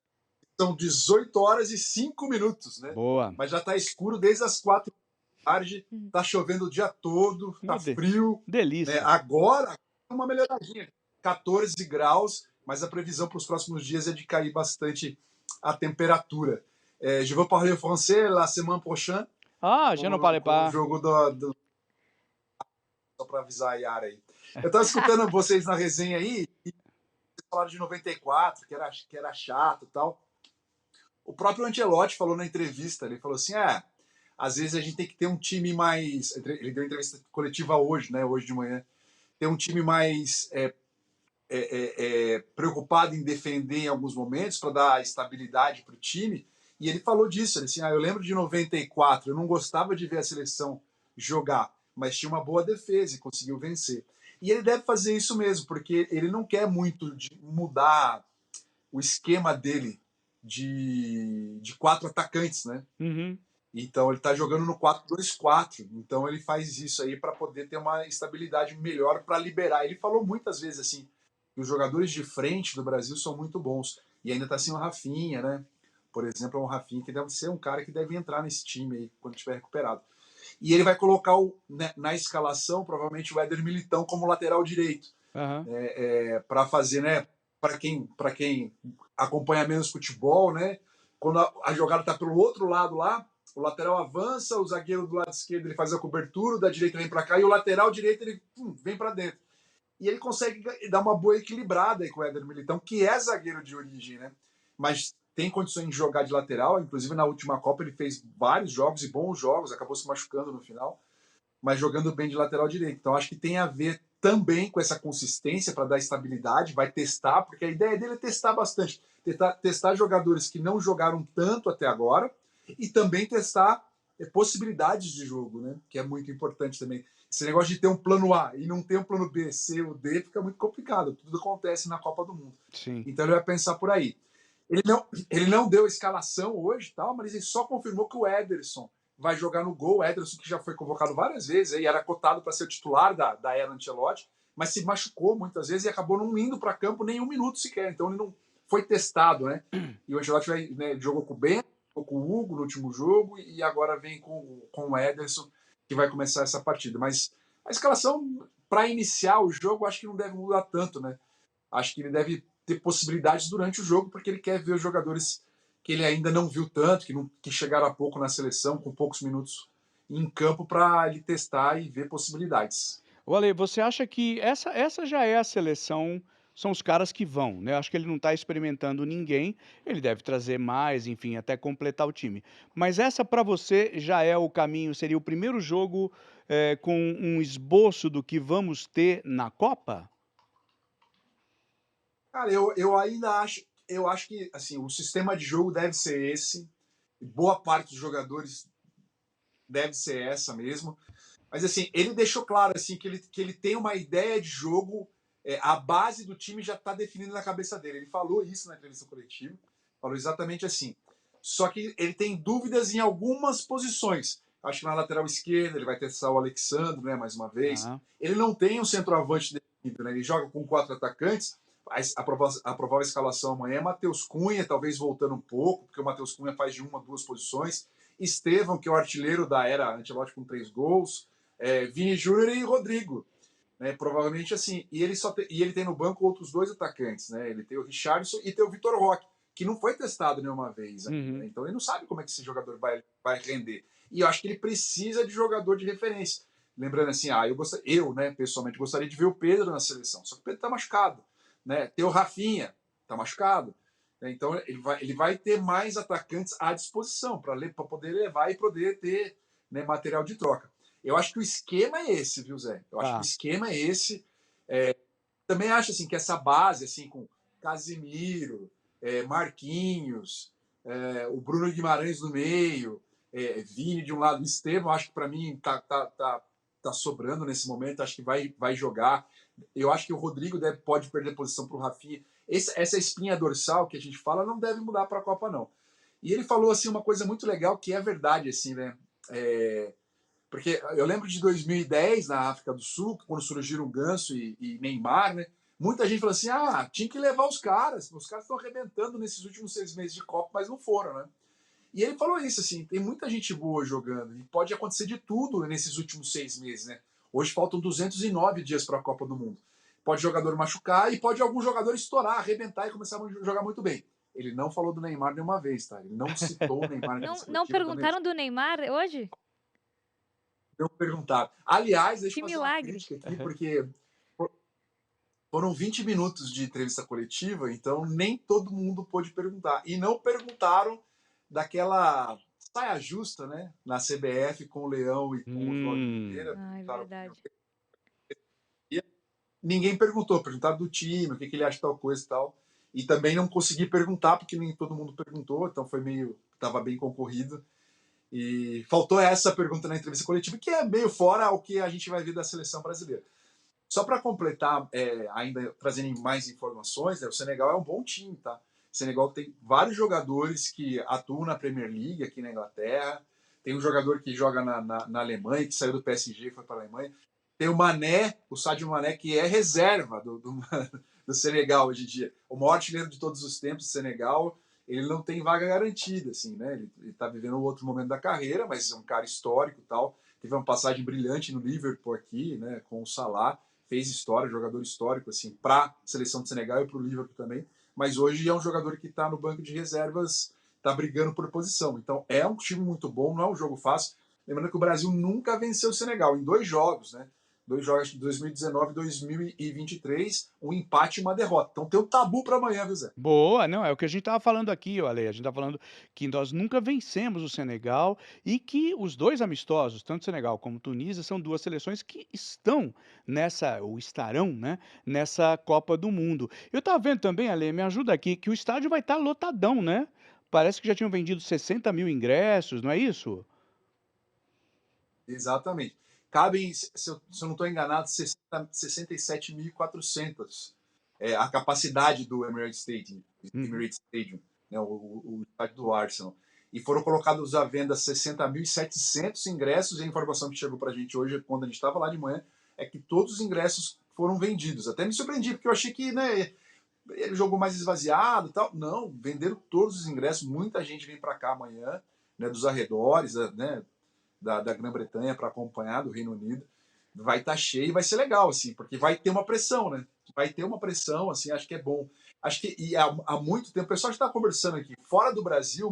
São 18 horas e 5 minutos, né? Boa. Mas já tá escuro desde as 4 da tarde, Uhum. tá chovendo o dia todo, tá frio, né? Delícia. Agora, uma melhoradinha, 14 graus, mas a previsão para os próximos dias é de cair bastante a temperatura. Je veux parler français la semaine prochaine, Ah, je não parle com o pas. jogo só para avisar a Yara aí. Eu tava escutando vocês na resenha aí, falaram de 94, que era chato e tal. O próprio Ancelotti falou na entrevista, ele falou assim, às vezes a gente tem que ter um time mais... Ele deu uma entrevista coletiva hoje, né, hoje de manhã. Ter um time mais preocupado em defender em alguns momentos para dar estabilidade para o time. E ele falou disso, ele disse, eu lembro de 94, eu não gostava de ver a seleção jogar, mas tinha uma boa defesa e conseguiu vencer. E ele deve fazer isso mesmo, porque ele não quer muito mudar o esquema dele de 4 atacantes, né? Uhum. Então ele está jogando no 4-2-4. Então ele faz isso aí para poder ter uma estabilidade melhor para liberar. Ele falou muitas vezes assim que os jogadores de frente do Brasil são muito bons. E ainda está sem o Rafinha, né? Por exemplo, é um Rafinha que deve ser um cara que deve entrar nesse time aí quando estiver recuperado. E ele vai colocar na escalação, provavelmente, o Éder Militão como lateral direito. Uhum. Para fazer, né? Para quem acompanha menos futebol, né? Quando a jogada está pelo outro lado lá, o lateral avança, o zagueiro do lado esquerdo ele faz a cobertura, o da direita vem para cá, e o lateral direito ele vem para dentro. E ele consegue dar uma boa equilibrada aí com o Éder Militão, que é zagueiro de origem, né? Mas tem condições de jogar de lateral, inclusive na última Copa ele fez vários jogos e bons jogos, acabou se machucando no final, mas jogando bem de lateral direito. Então acho que tem a ver também com essa consistência para dar estabilidade, vai testar, porque a ideia dele é testar bastante, testar jogadores que não jogaram tanto até agora e também testar possibilidades de jogo, né? Que é muito importante também. Esse negócio de ter um plano A e não ter um plano B, C ou D fica muito complicado. Tudo acontece na Copa do Mundo. Sim. Então ele vai pensar por aí. Ele não deu a escalação hoje, tal, mas ele só confirmou que o Ederson vai jogar no gol. O Ederson, que já foi convocado várias vezes, e era cotado para ser o titular da era Ancelotti, mas se machucou muitas vezes e acabou não indo para campo nem um minuto sequer. Então ele não foi testado, né? E o Ancelotti jogou com o Ben, jogou com o Hugo no último jogo e agora vem com o Ederson, que vai começar essa partida. Mas a escalação, para iniciar o jogo, acho que não deve mudar tanto, né? Acho que ele deve ter possibilidades durante o jogo, porque ele quer ver os jogadores que ele ainda não viu tanto, que chegaram há pouco na seleção, com poucos minutos em campo, para ele testar e ver possibilidades. O Ale, você acha que essa já é a seleção, são os caras que vão, né? Acho que ele não está experimentando ninguém, ele deve trazer mais, enfim, até completar o time. Mas essa para você já é o caminho, seria o primeiro jogo com um esboço do que vamos ter na Copa? Cara, eu ainda acho que assim, o sistema de jogo deve ser esse, boa parte dos jogadores deve ser essa mesmo. Mas assim, ele deixou claro assim que ele tem uma ideia de jogo, a base do time já está definida na cabeça dele. Ele falou isso na entrevista coletiva, falou exatamente assim. Só que ele tem dúvidas em algumas posições. Acho que na lateral esquerda ele vai testar o Alexandre, né, mais uma vez. Aham. Ele não tem um centroavante definido, né? Ele joga com 4 atacantes. A provável escalação amanhã é Matheus Cunha, talvez voltando um pouco, porque o Matheus Cunha faz de 1 a 2 posições. Estevão, que é o artilheiro da era Ancelotti com 3 gols. Vini Júnior e Rodrigo. né? Provavelmente assim. E ele tem no banco outros dois atacantes, né? Ele tem o Richarlison e tem o Vitor Roque, que não foi testado nenhuma vez ainda, Uhum. né? Então ele não sabe como é que esse jogador vai render. E eu acho que ele precisa de jogador de referência. Lembrando assim, eu, né, pessoalmente, gostaria de ver o Pedro na seleção. Só que o Pedro tá machucado, né? Tem o Rafinha, tá machucado. Então ele vai ter mais atacantes à disposição para poder levar e poder ter, né, material de troca. Eu acho que o esquema é esse, viu, Zé? Eu acho que o Tá. esquema é esse. Também acho assim que essa base assim com Casimiro, Marquinhos, o Bruno Guimarães no meio, Vini de um lado, Estevam, acho que para mim tá sobrando nesse momento, acho que vai jogar. Eu acho que o Rodrigo pode perder posição para o Rafinha. Essa espinha dorsal que a gente fala não deve mudar para a Copa, não. E ele falou assim uma coisa muito legal que é verdade, assim, né? Porque eu lembro de 2010 na África do Sul, quando surgiram Ganso e Neymar, né? Muita gente falou assim: tinha que levar os caras estão arrebentando nesses últimos 6 meses de Copa, mas não foram, né? E ele falou isso, assim, tem muita gente boa jogando, e pode acontecer de tudo nesses últimos 6 meses, né? Hoje faltam 209 dias para a Copa do Mundo. Pode jogador machucar e pode algum jogador estourar, arrebentar e começar a jogar muito bem. Ele não falou do Neymar nenhuma vez, tá? Ele não citou o Neymar na Não perguntaram do Neymar hoje? Não perguntaram. Aliás, deixa Que eu fazer uma milagre. crítica aqui, porque foram 20 minutos de entrevista coletiva, então nem todo mundo pôde perguntar. E não perguntaram daquela saia justa, né? Na CBF com o Leão e com o João Oliveira. É verdade. Ninguém perguntaram do time, o que ele acha de tal coisa e tal. E também não consegui perguntar, porque nem todo mundo perguntou, então estava bem concorrido. E faltou essa pergunta na entrevista coletiva, que é meio fora o que a gente vai ver da seleção brasileira. Só para completar, ainda trazendo mais informações, né, o Senegal é um bom time, tá? O Senegal tem vários jogadores que atuam na Premier League aqui na Inglaterra. Tem um jogador que joga na Alemanha, que saiu do PSG e foi para a Alemanha. Tem o Mané, o Sadio Mané, que é reserva do Senegal hoje em dia. O maior artilheiro de todos os tempos do Senegal. Ele não tem vaga garantida, assim, né? Ele está vivendo um outro momento da carreira, mas é um cara histórico e tal. Teve uma passagem brilhante no Liverpool aqui, né? Com o Salah. Fez história, jogador histórico, assim, para a seleção do Senegal e para o Liverpool também. Mas hoje é um jogador que está no banco de reservas, está brigando por posição. Então é um time muito bom, não é um jogo fácil. Lembrando que o Brasil nunca venceu o Senegal em 2 jogos, né? 2 jogos de 2019 e 2023, um empate e uma derrota. Então tem um tabu para amanhã, viu, Zé? Boa, não, é o que a gente estava falando aqui, ó, Ale, a gente está falando que nós nunca vencemos o Senegal e que os 2 amistosos, tanto Senegal como Tunísia, são 2 seleções que estão nessa ou estarão, né, nessa Copa do Mundo. Eu estava vendo também, Ale, me ajuda aqui, que o estádio vai estar lotadão, né? Parece que já tinham vendido 60.000 ingressos, não é isso? Exatamente. Cabem, se eu não estou enganado, 67.400 a capacidade do Emirates Stadium, né, o estádio do Arsenal. E foram colocados à venda 60.700 ingressos, e a informação que chegou para a gente hoje, quando a gente estava lá de manhã, é que todos os ingressos foram vendidos. Até me surpreendi, porque eu achei que, né, ele jogou mais esvaziado e tal. Não, venderam todos os ingressos, muita gente vem para cá amanhã, né, dos arredores, né, da Grã-Bretanha para acompanhar, do Reino Unido. Vai estar cheio e vai ser legal, assim, porque vai ter uma pressão, né? Vai ter uma pressão, assim, acho que é bom. Acho que e há muito tempo, o pessoal está conversando aqui, fora do Brasil,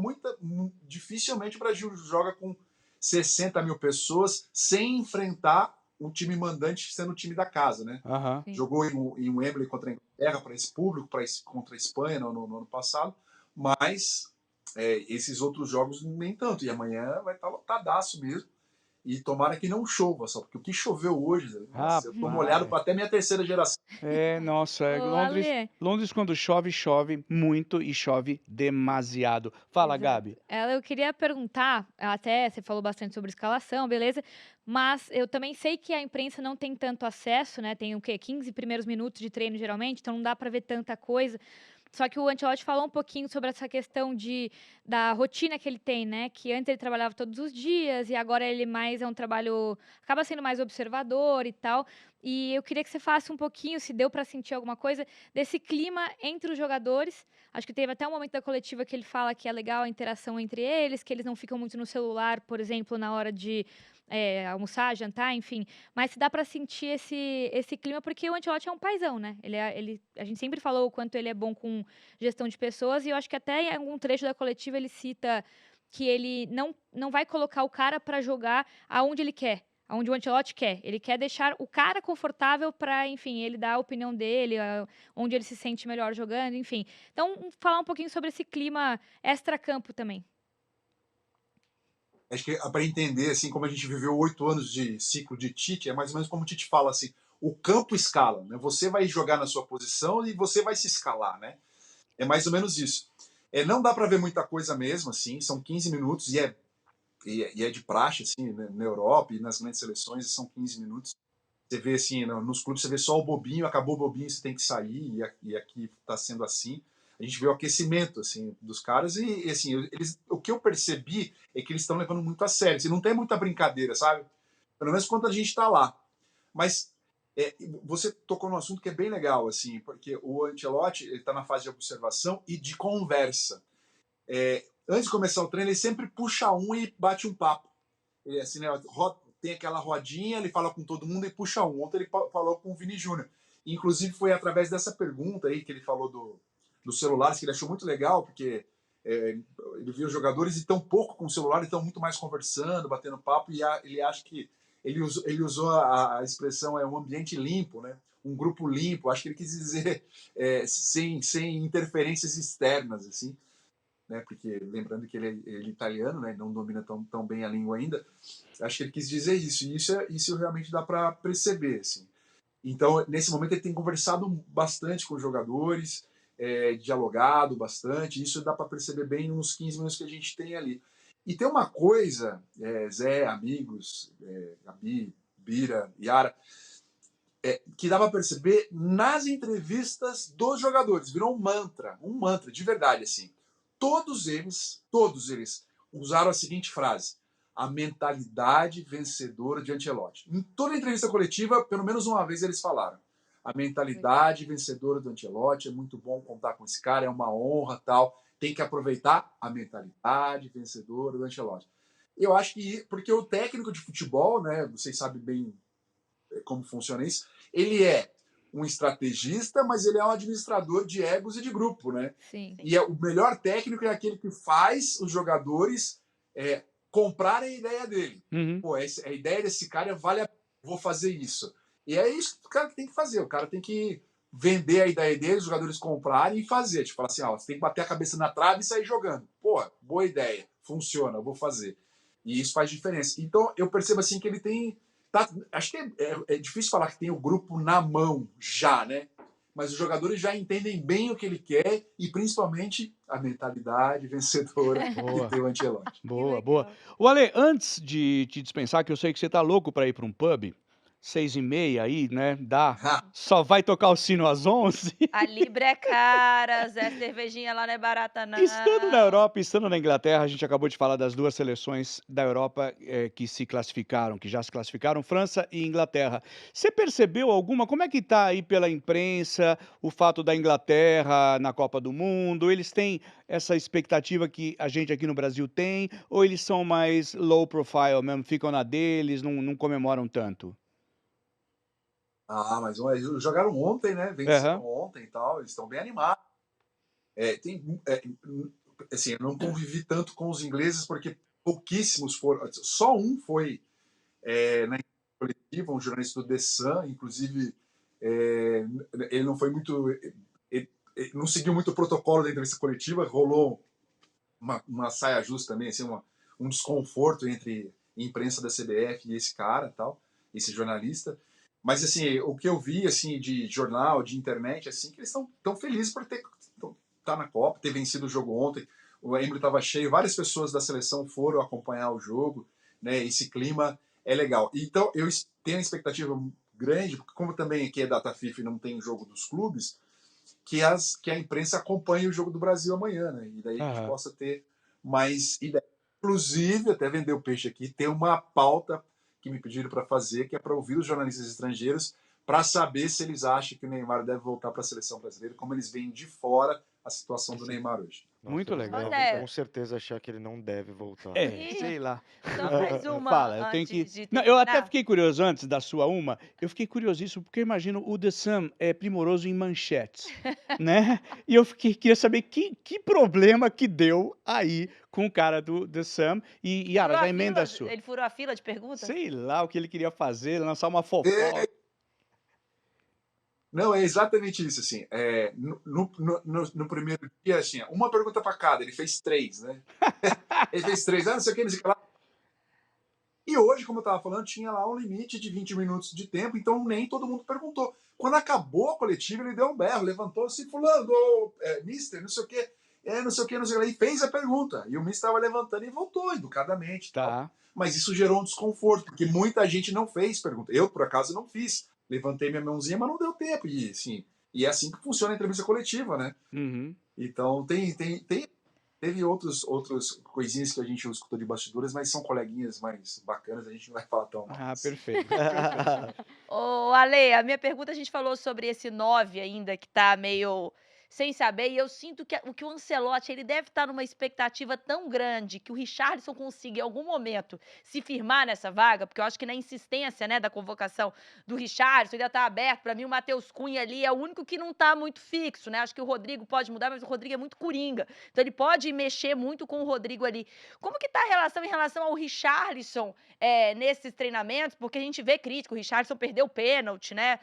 dificilmente o Brasil joga com 60.000 pessoas sem enfrentar um time mandante sendo o time da casa, né? Aham. Jogou em Wembley contra a Inglaterra para esse público, contra a Espanha no ano passado, mas esses outros jogos nem tanto. E amanhã vai estar lotadaço mesmo. E tomara que não chova só, porque o que choveu hoje, nossa, eu tô molhado para até minha terceira geração. Nossa, Ô, Ale. Londres quando chove, chove muito e chove demasiado. Fala, Exato. Gabi. Eu queria perguntar, até você falou bastante sobre escalação, beleza? Mas eu também sei que a imprensa não tem tanto acesso, né? Tem o quê? 15 primeiros minutos de treino, geralmente, então não dá para ver tanta coisa. Só que o Ancelotti falou um pouquinho sobre essa questão da rotina que ele tem, né? Que antes ele trabalhava todos os dias e agora ele mais é um trabalho, acaba sendo mais observador e tal. E eu queria que você falasse um pouquinho, se deu para sentir alguma coisa, desse clima entre os jogadores. Acho que teve até um momento da coletiva que ele fala que é legal a interação entre eles, que eles não ficam muito no celular, por exemplo, na hora de almoçar, jantar, enfim. Mas se dá pra sentir esse clima, porque o Ancelotti é um paizão, né? A gente sempre falou o quanto ele é bom com gestão de pessoas, e eu acho que até em algum trecho da coletiva ele cita que ele não vai colocar o cara pra jogar aonde ele quer, aonde o Ancelotti quer. Ele quer deixar o cara confortável pra, enfim, ele dar a opinião dele, onde ele se sente melhor jogando, enfim. Então, falar um pouquinho sobre esse clima extra-campo também. Acho que para entender, assim, como a gente viveu 8 anos de ciclo de Tite, é mais ou menos como o Tite fala, assim, o campo escala, né? Você vai jogar na sua posição e você vai se escalar, né? É mais ou menos isso. Não dá para ver muita coisa mesmo, assim, são 15 minutos e é de praxe, assim, né? Na Europa e nas grandes seleções são 15 minutos. Você vê, assim, nos clubes você vê só o bobinho, acabou o bobinho, você tem que sair, e aqui está sendo assim. A gente vê o aquecimento, assim, dos caras e assim, o que eu percebi é que eles estão levando muito a sério. Assim, não tem muita brincadeira, sabe? Pelo menos quando a gente está lá. Mas você tocou num assunto que é bem legal, assim, porque o Ancelotti está na fase de observação e de conversa. Antes de começar o treino, ele sempre puxa um e bate um papo. Ele, assim, né, tem aquela rodinha, ele fala com todo mundo e puxa um. Ontem ele falou com o Vini Júnior. Inclusive, foi através dessa pergunta aí que ele falou dos celulares, que ele achou muito legal, porque ele viu os jogadores e estão pouco com o celular, estão muito mais conversando, batendo papo, e ele acha que ele usou a expressão um ambiente limpo, né? Um grupo limpo. Acho que ele quis dizer sem interferências externas, assim, né? Porque lembrando que ele é italiano, né? Não domina tão bem a língua ainda. Acho que ele quis dizer isso, e isso realmente dá para perceber, assim. Então, nesse momento, ele tem conversado bastante com os jogadores, dialogado bastante. Isso dá para perceber bem nos 15 minutos que a gente tem ali. E tem uma coisa, Zé, amigos, Gabi, Bira, Yara, que dá para perceber nas entrevistas dos jogadores. Virou um mantra de verdade, assim. Todos eles usaram a seguinte frase: a mentalidade vencedora de Ancelotti. Em toda a entrevista coletiva, pelo menos uma vez eles falaram: a mentalidade vencedora do Ancelotti, é muito bom contar com esse cara, é uma honra, tal. Tem que aproveitar a mentalidade vencedora do Ancelotti. Eu acho que, porque o técnico de futebol, né, vocês sabem bem como funciona isso, ele é um estrategista, mas ele é um administrador de egos e de grupo, né? Sim. E o melhor técnico é aquele que faz os jogadores comprarem a ideia dele. Uhum. Pô, a ideia desse cara vale a pena, vou fazer isso. E é isso que o cara tem que fazer. O cara tem que vender a ideia dele, os jogadores comprarem e fazer. Tipo, falar assim, ó, você tem que bater a cabeça na trave e sair jogando. Pô, boa ideia, funciona, eu vou fazer. E isso faz diferença. Então, eu percebo assim que ele tem... acho que é difícil falar que tem o grupo na mão já, né? Mas os jogadores já entendem bem o que ele quer e principalmente a mentalidade vencedora Boa. que tem o Ancelotti. Boa, boa. O Ale, antes de te dispensar, que eu sei que você tá louco para ir para um pub, 6h30 aí, né, só vai tocar o sino às 11. A libra é cara, Zé, cervejinha lá não é barata não. Estando na Europa, estando na Inglaterra, a gente acabou de falar das 2 seleções da Europa, que se classificaram, que já se classificaram, França e Inglaterra. Você percebeu como é que tá aí pela imprensa, o fato da Inglaterra na Copa do Mundo? Eles têm essa expectativa que a gente aqui no Brasil tem, ou eles são mais low profile mesmo, ficam na deles, não comemoram tanto? Mas jogaram ontem, né? Venceram Aham. ontem e tal, eles estão bem animados. Assim, eu não convivi tanto com os ingleses porque pouquíssimos foram. Só um foi na coletiva, um jornalista do The Sun, inclusive ele não foi muito. Ele não seguiu muito o protocolo da entrevista coletiva, rolou uma saia justa também, assim, um desconforto entre a imprensa da CBF e esse cara, tal, esse jornalista. Mas assim, o que eu vi assim de jornal, de internet, assim, que eles estão tão felizes por tá na Copa, ter vencido o jogo ontem. O Wembley estava cheio, várias pessoas da seleção foram acompanhar o jogo, né? Esse clima é legal. Então eu tenho uma expectativa grande, porque como também aqui é data FIFA e não tem o jogo dos clubes, que a imprensa acompanhe o jogo do Brasil amanhã, né? E daí a gente possa ter mais ideias. Inclusive, até vender o peixe aqui, tem uma pauta que me pediram para fazer, que é para ouvir os jornalistas estrangeiros, para saber se eles acham que o Neymar deve voltar para a seleção brasileira, como eles veem de fora a situação do Neymar hoje. Nossa, Muito eles legal. devem André, com certeza achar que ele não deve voltar. É, e sei lá. só mais uma Fala, eu tenho que. antes de Não, eu até terminar. fiquei curioso antes da sua uma. Eu fiquei curiosíssimo porque eu imagino o The Sun é primoroso em manchetes, né? E eu queria saber que problema que deu aí com o cara do The Sun. E Yara, Furou já a emenda a fila? sua. Ele furou a fila de perguntas? Sei lá o que ele queria fazer, lançar uma É, fofoca. não, é exatamente isso, assim. No primeiro dia, assim, uma pergunta para cada. Ele fez 3, né? Ele fez 3, não sei o que, não sei o que lá. E hoje, como eu estava falando, tinha lá um limite de 20 minutos de tempo, então nem todo mundo perguntou. Quando acabou a coletiva, ele deu um berro, levantou assim, fulano, mister, não sei o quê, não sei o quê, não sei o que lá, e fez a pergunta. E o mister estava levantando e voltou, educadamente e tal. Tá. Mas isso gerou um desconforto, porque muita gente não fez pergunta. Eu, por acaso, não fiz. Levantei minha mãozinha, mas não deu tempo. E, assim, é assim que funciona a entrevista coletiva, né? Uhum. Então, teve outras coisinhas que a gente escutou de bastidores, mas são coleguinhas mais bacanas, a gente não vai falar tão Ah, mais. perfeito. Ô, Ale, a minha pergunta, a gente falou sobre esse 9 ainda, que tá meio sem saber, e eu sinto que o Ancelotti, ele deve estar numa expectativa tão grande que o Richarlison consiga, em algum momento, se firmar nessa vaga, porque eu acho que na insistência, né, da convocação do Richarlison, ainda tá aberto. Para mim, o Matheus Cunha ali é o único que não tá muito fixo, né? Acho que o Rodrigo pode mudar, mas o Rodrigo é muito coringa. Então, ele pode mexer muito com o Rodrigo ali. Como que tá a relação em relação ao Richarlison nesses treinamentos? Porque a gente vê crítica, o Richarlison perdeu o pênalti, né?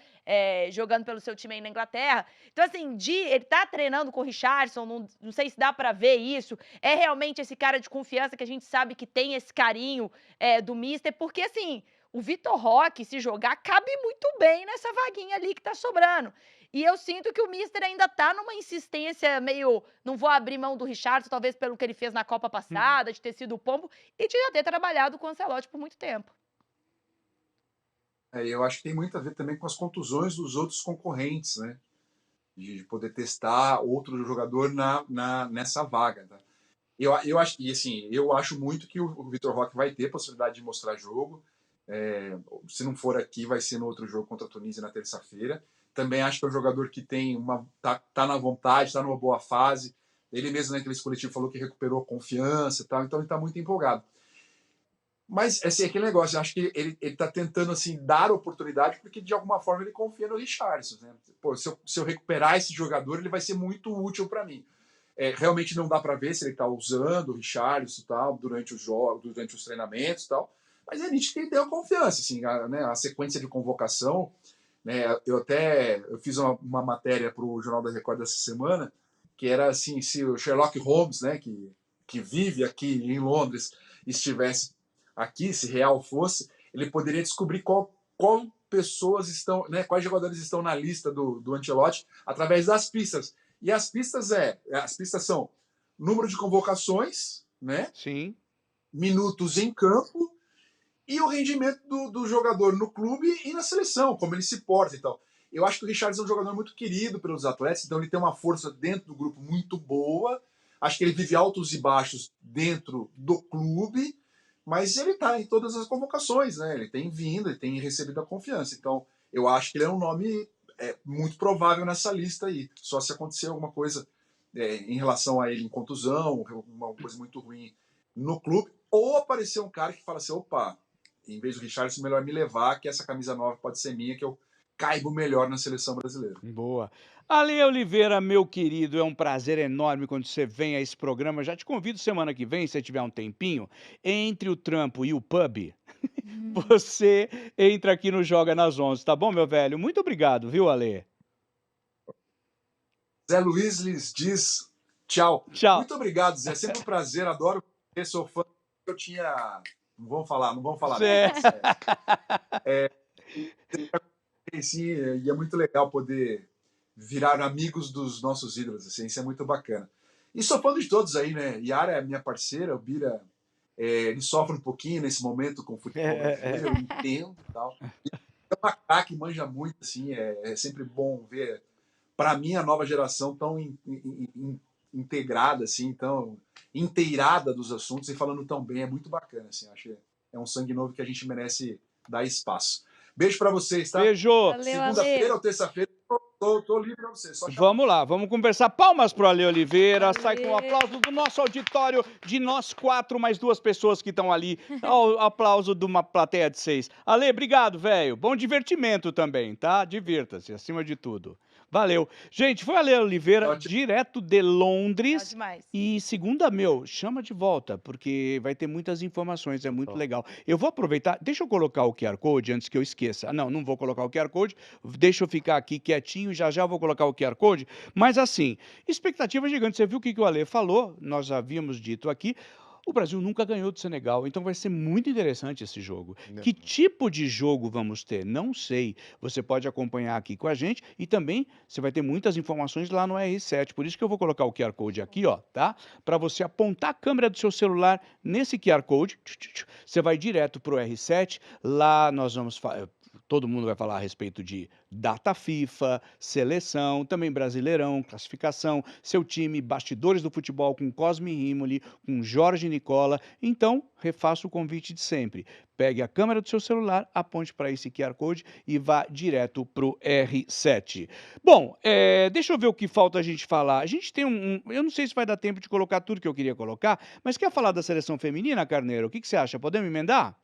Jogando pelo seu time aí na Inglaterra. Então, assim, ele tá treinando com o Richarlison, não sei se dá pra ver isso. É realmente esse cara de confiança que a gente sabe que tem esse carinho do Mister, porque, assim, o Vitor Roque, se jogar, cabe muito bem nessa vaguinha ali que tá sobrando. E eu sinto que o Mister ainda tá numa insistência meio, não vou abrir mão do Richarlison, talvez pelo que ele fez na Copa passada, de ter sido o pombo, e de já ter trabalhado com o Ancelotti por muito tempo. Eu acho que tem muito a ver também com as contusões dos outros concorrentes, né? De poder testar outro jogador nessa vaga. Tá? Eu acho muito que o Vitor Roque vai ter possibilidade de mostrar jogo. Se não for aqui, vai ser no outro jogo contra a Tunísia na terça-feira. Também acho que é um jogador que tá na vontade, tá numa boa fase. Ele mesmo na entrevista coletiva falou que recuperou a confiança e tal, então ele está muito empolgado. Mas, assim, aquele negócio, eu acho que ele tá tentando, assim, dar oportunidade, porque de alguma forma ele confia no Richarlison, né? Pô, se eu recuperar esse jogador, ele vai ser muito útil para mim. Realmente não dá para ver se ele tá usando o Richarlison e tal, durante os jogos, durante os treinamentos e tal, mas é nítido que ele tem uma confiança, assim, a sequência de convocação, né? Eu fiz uma matéria para o Jornal da Record dessa semana, que era assim, se o Sherlock Holmes, né, que vive aqui em Londres, estivesse aqui, se real fosse, ele poderia descobrir qual pessoas estão, né, quais jogadores estão na lista do Ancelotti através das pistas. E as pistas são número de convocações, né? Sim. Minutos em campo e o rendimento do jogador no clube e na seleção, como ele se porta e tal. Eu acho que o Richarlison é um jogador muito querido pelos atletas, então ele tem uma força dentro do grupo muito boa. Acho que ele vive altos e baixos dentro do clube, mas ele está em todas as convocações, né? Ele tem vindo, ele tem recebido a confiança. Então, eu acho que ele é um nome muito provável nessa lista aí. Só se acontecer alguma coisa em relação a ele em contusão, uma coisa muito ruim no clube, ou aparecer um cara que fala assim, opa, em vez do Richarlison, melhor me levar, que essa camisa 9 pode ser minha, que eu caibo melhor na seleção brasileira. Boa. Ale Oliveira, meu querido, é um prazer enorme quando você vem a esse programa. Já te convido semana que vem, se você tiver um tempinho, entre o trampo e o pub, você entra aqui no Joga nas 11, tá bom, meu velho? Muito obrigado, viu, Ale? Zé Luiz lhes diz tchau. Tchau. Muito obrigado, Zé. Sempre um prazer, adoro você, sou fã. Eu tinha... Não vamos falar. Sim, e é muito legal poder virar amigos dos nossos ídolos, assim, isso é muito bacana. E sou fã de todos aí, né? Yara é minha parceira, o Bira, ele sofre um pouquinho nesse momento com o futebol brasileiro, eu entendo e tal. E é uma cara que manja muito, assim, é sempre bom ver, para mim, a nova geração tão integrada, assim, tão inteirada dos assuntos e falando tão bem, é muito bacana, assim, acho que é um sangue novo que a gente merece dar espaço. Beijo para vocês, tá? Beijo. Valeu, Segunda-feira Ale. ou terça-feira, Tô livre pra você, só chamar. Vamos lá, vamos conversar. Palmas pro Ale Oliveira. Sai com o aplauso do nosso auditório, de nós 4, mais 2 pessoas que estão ali. O aplauso de uma plateia de 6. Ale, obrigado, velho. Bom divertimento também, tá? Divirta-se, acima de tudo. Valeu. Gente, foi Ale Oliveira, Ótimo. direto de Legal Londres. demais. E segunda, chama de volta, porque vai ter muitas informações, é muito legal. Eu vou aproveitar, deixa eu colocar o QR Code antes que eu esqueça. Não vou colocar o QR Code, deixa eu ficar aqui quietinho, já eu vou colocar o QR Code. Mas assim, expectativa gigante, você viu o que o Ale falou, nós havíamos dito aqui, o Brasil nunca ganhou do Senegal, então vai ser muito interessante esse jogo. Que tipo de jogo vamos ter? Não sei. Você pode acompanhar aqui com a gente e também você vai ter muitas informações lá no R7. Por isso que eu vou colocar o QR Code aqui, ó, tá? Para você apontar a câmera do seu celular nesse QR Code, você vai direto pro R7. Lá nós vamos todo mundo vai falar a respeito de data FIFA, seleção, também Brasileirão, classificação, seu time, bastidores do futebol com Cosme Rimoli, com Jorge Nicola. Então, refaço o convite de sempre. Pegue a câmera do seu celular, aponte para esse QR Code e vá direto para o R7. Bom, deixa eu ver o que falta a gente falar. A gente tem eu não sei se vai dar tempo de colocar tudo que eu queria colocar, mas quer falar da seleção feminina, Carneiro? O que você acha? Podemos emendar?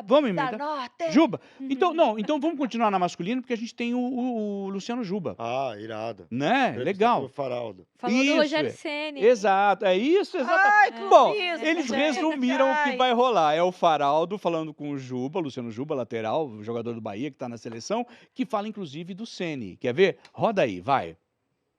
Vamos emendar? Norte. Juba? Então vamos continuar na masculina, porque a gente tem o Luciano Juba. Ah, irado. Né? Legal. O Faraldo. Falou Isso, do Rogério Ceni. Exato, é isso, Ai, exatamente. que Bom, isso, eles gente. resumiram o que Ai. vai rolar. É o Faraldo falando com o Juba, Luciano Juba, lateral, o jogador do Bahia, que está na seleção, que fala inclusive do Ceni. Quer ver? Roda aí, vai.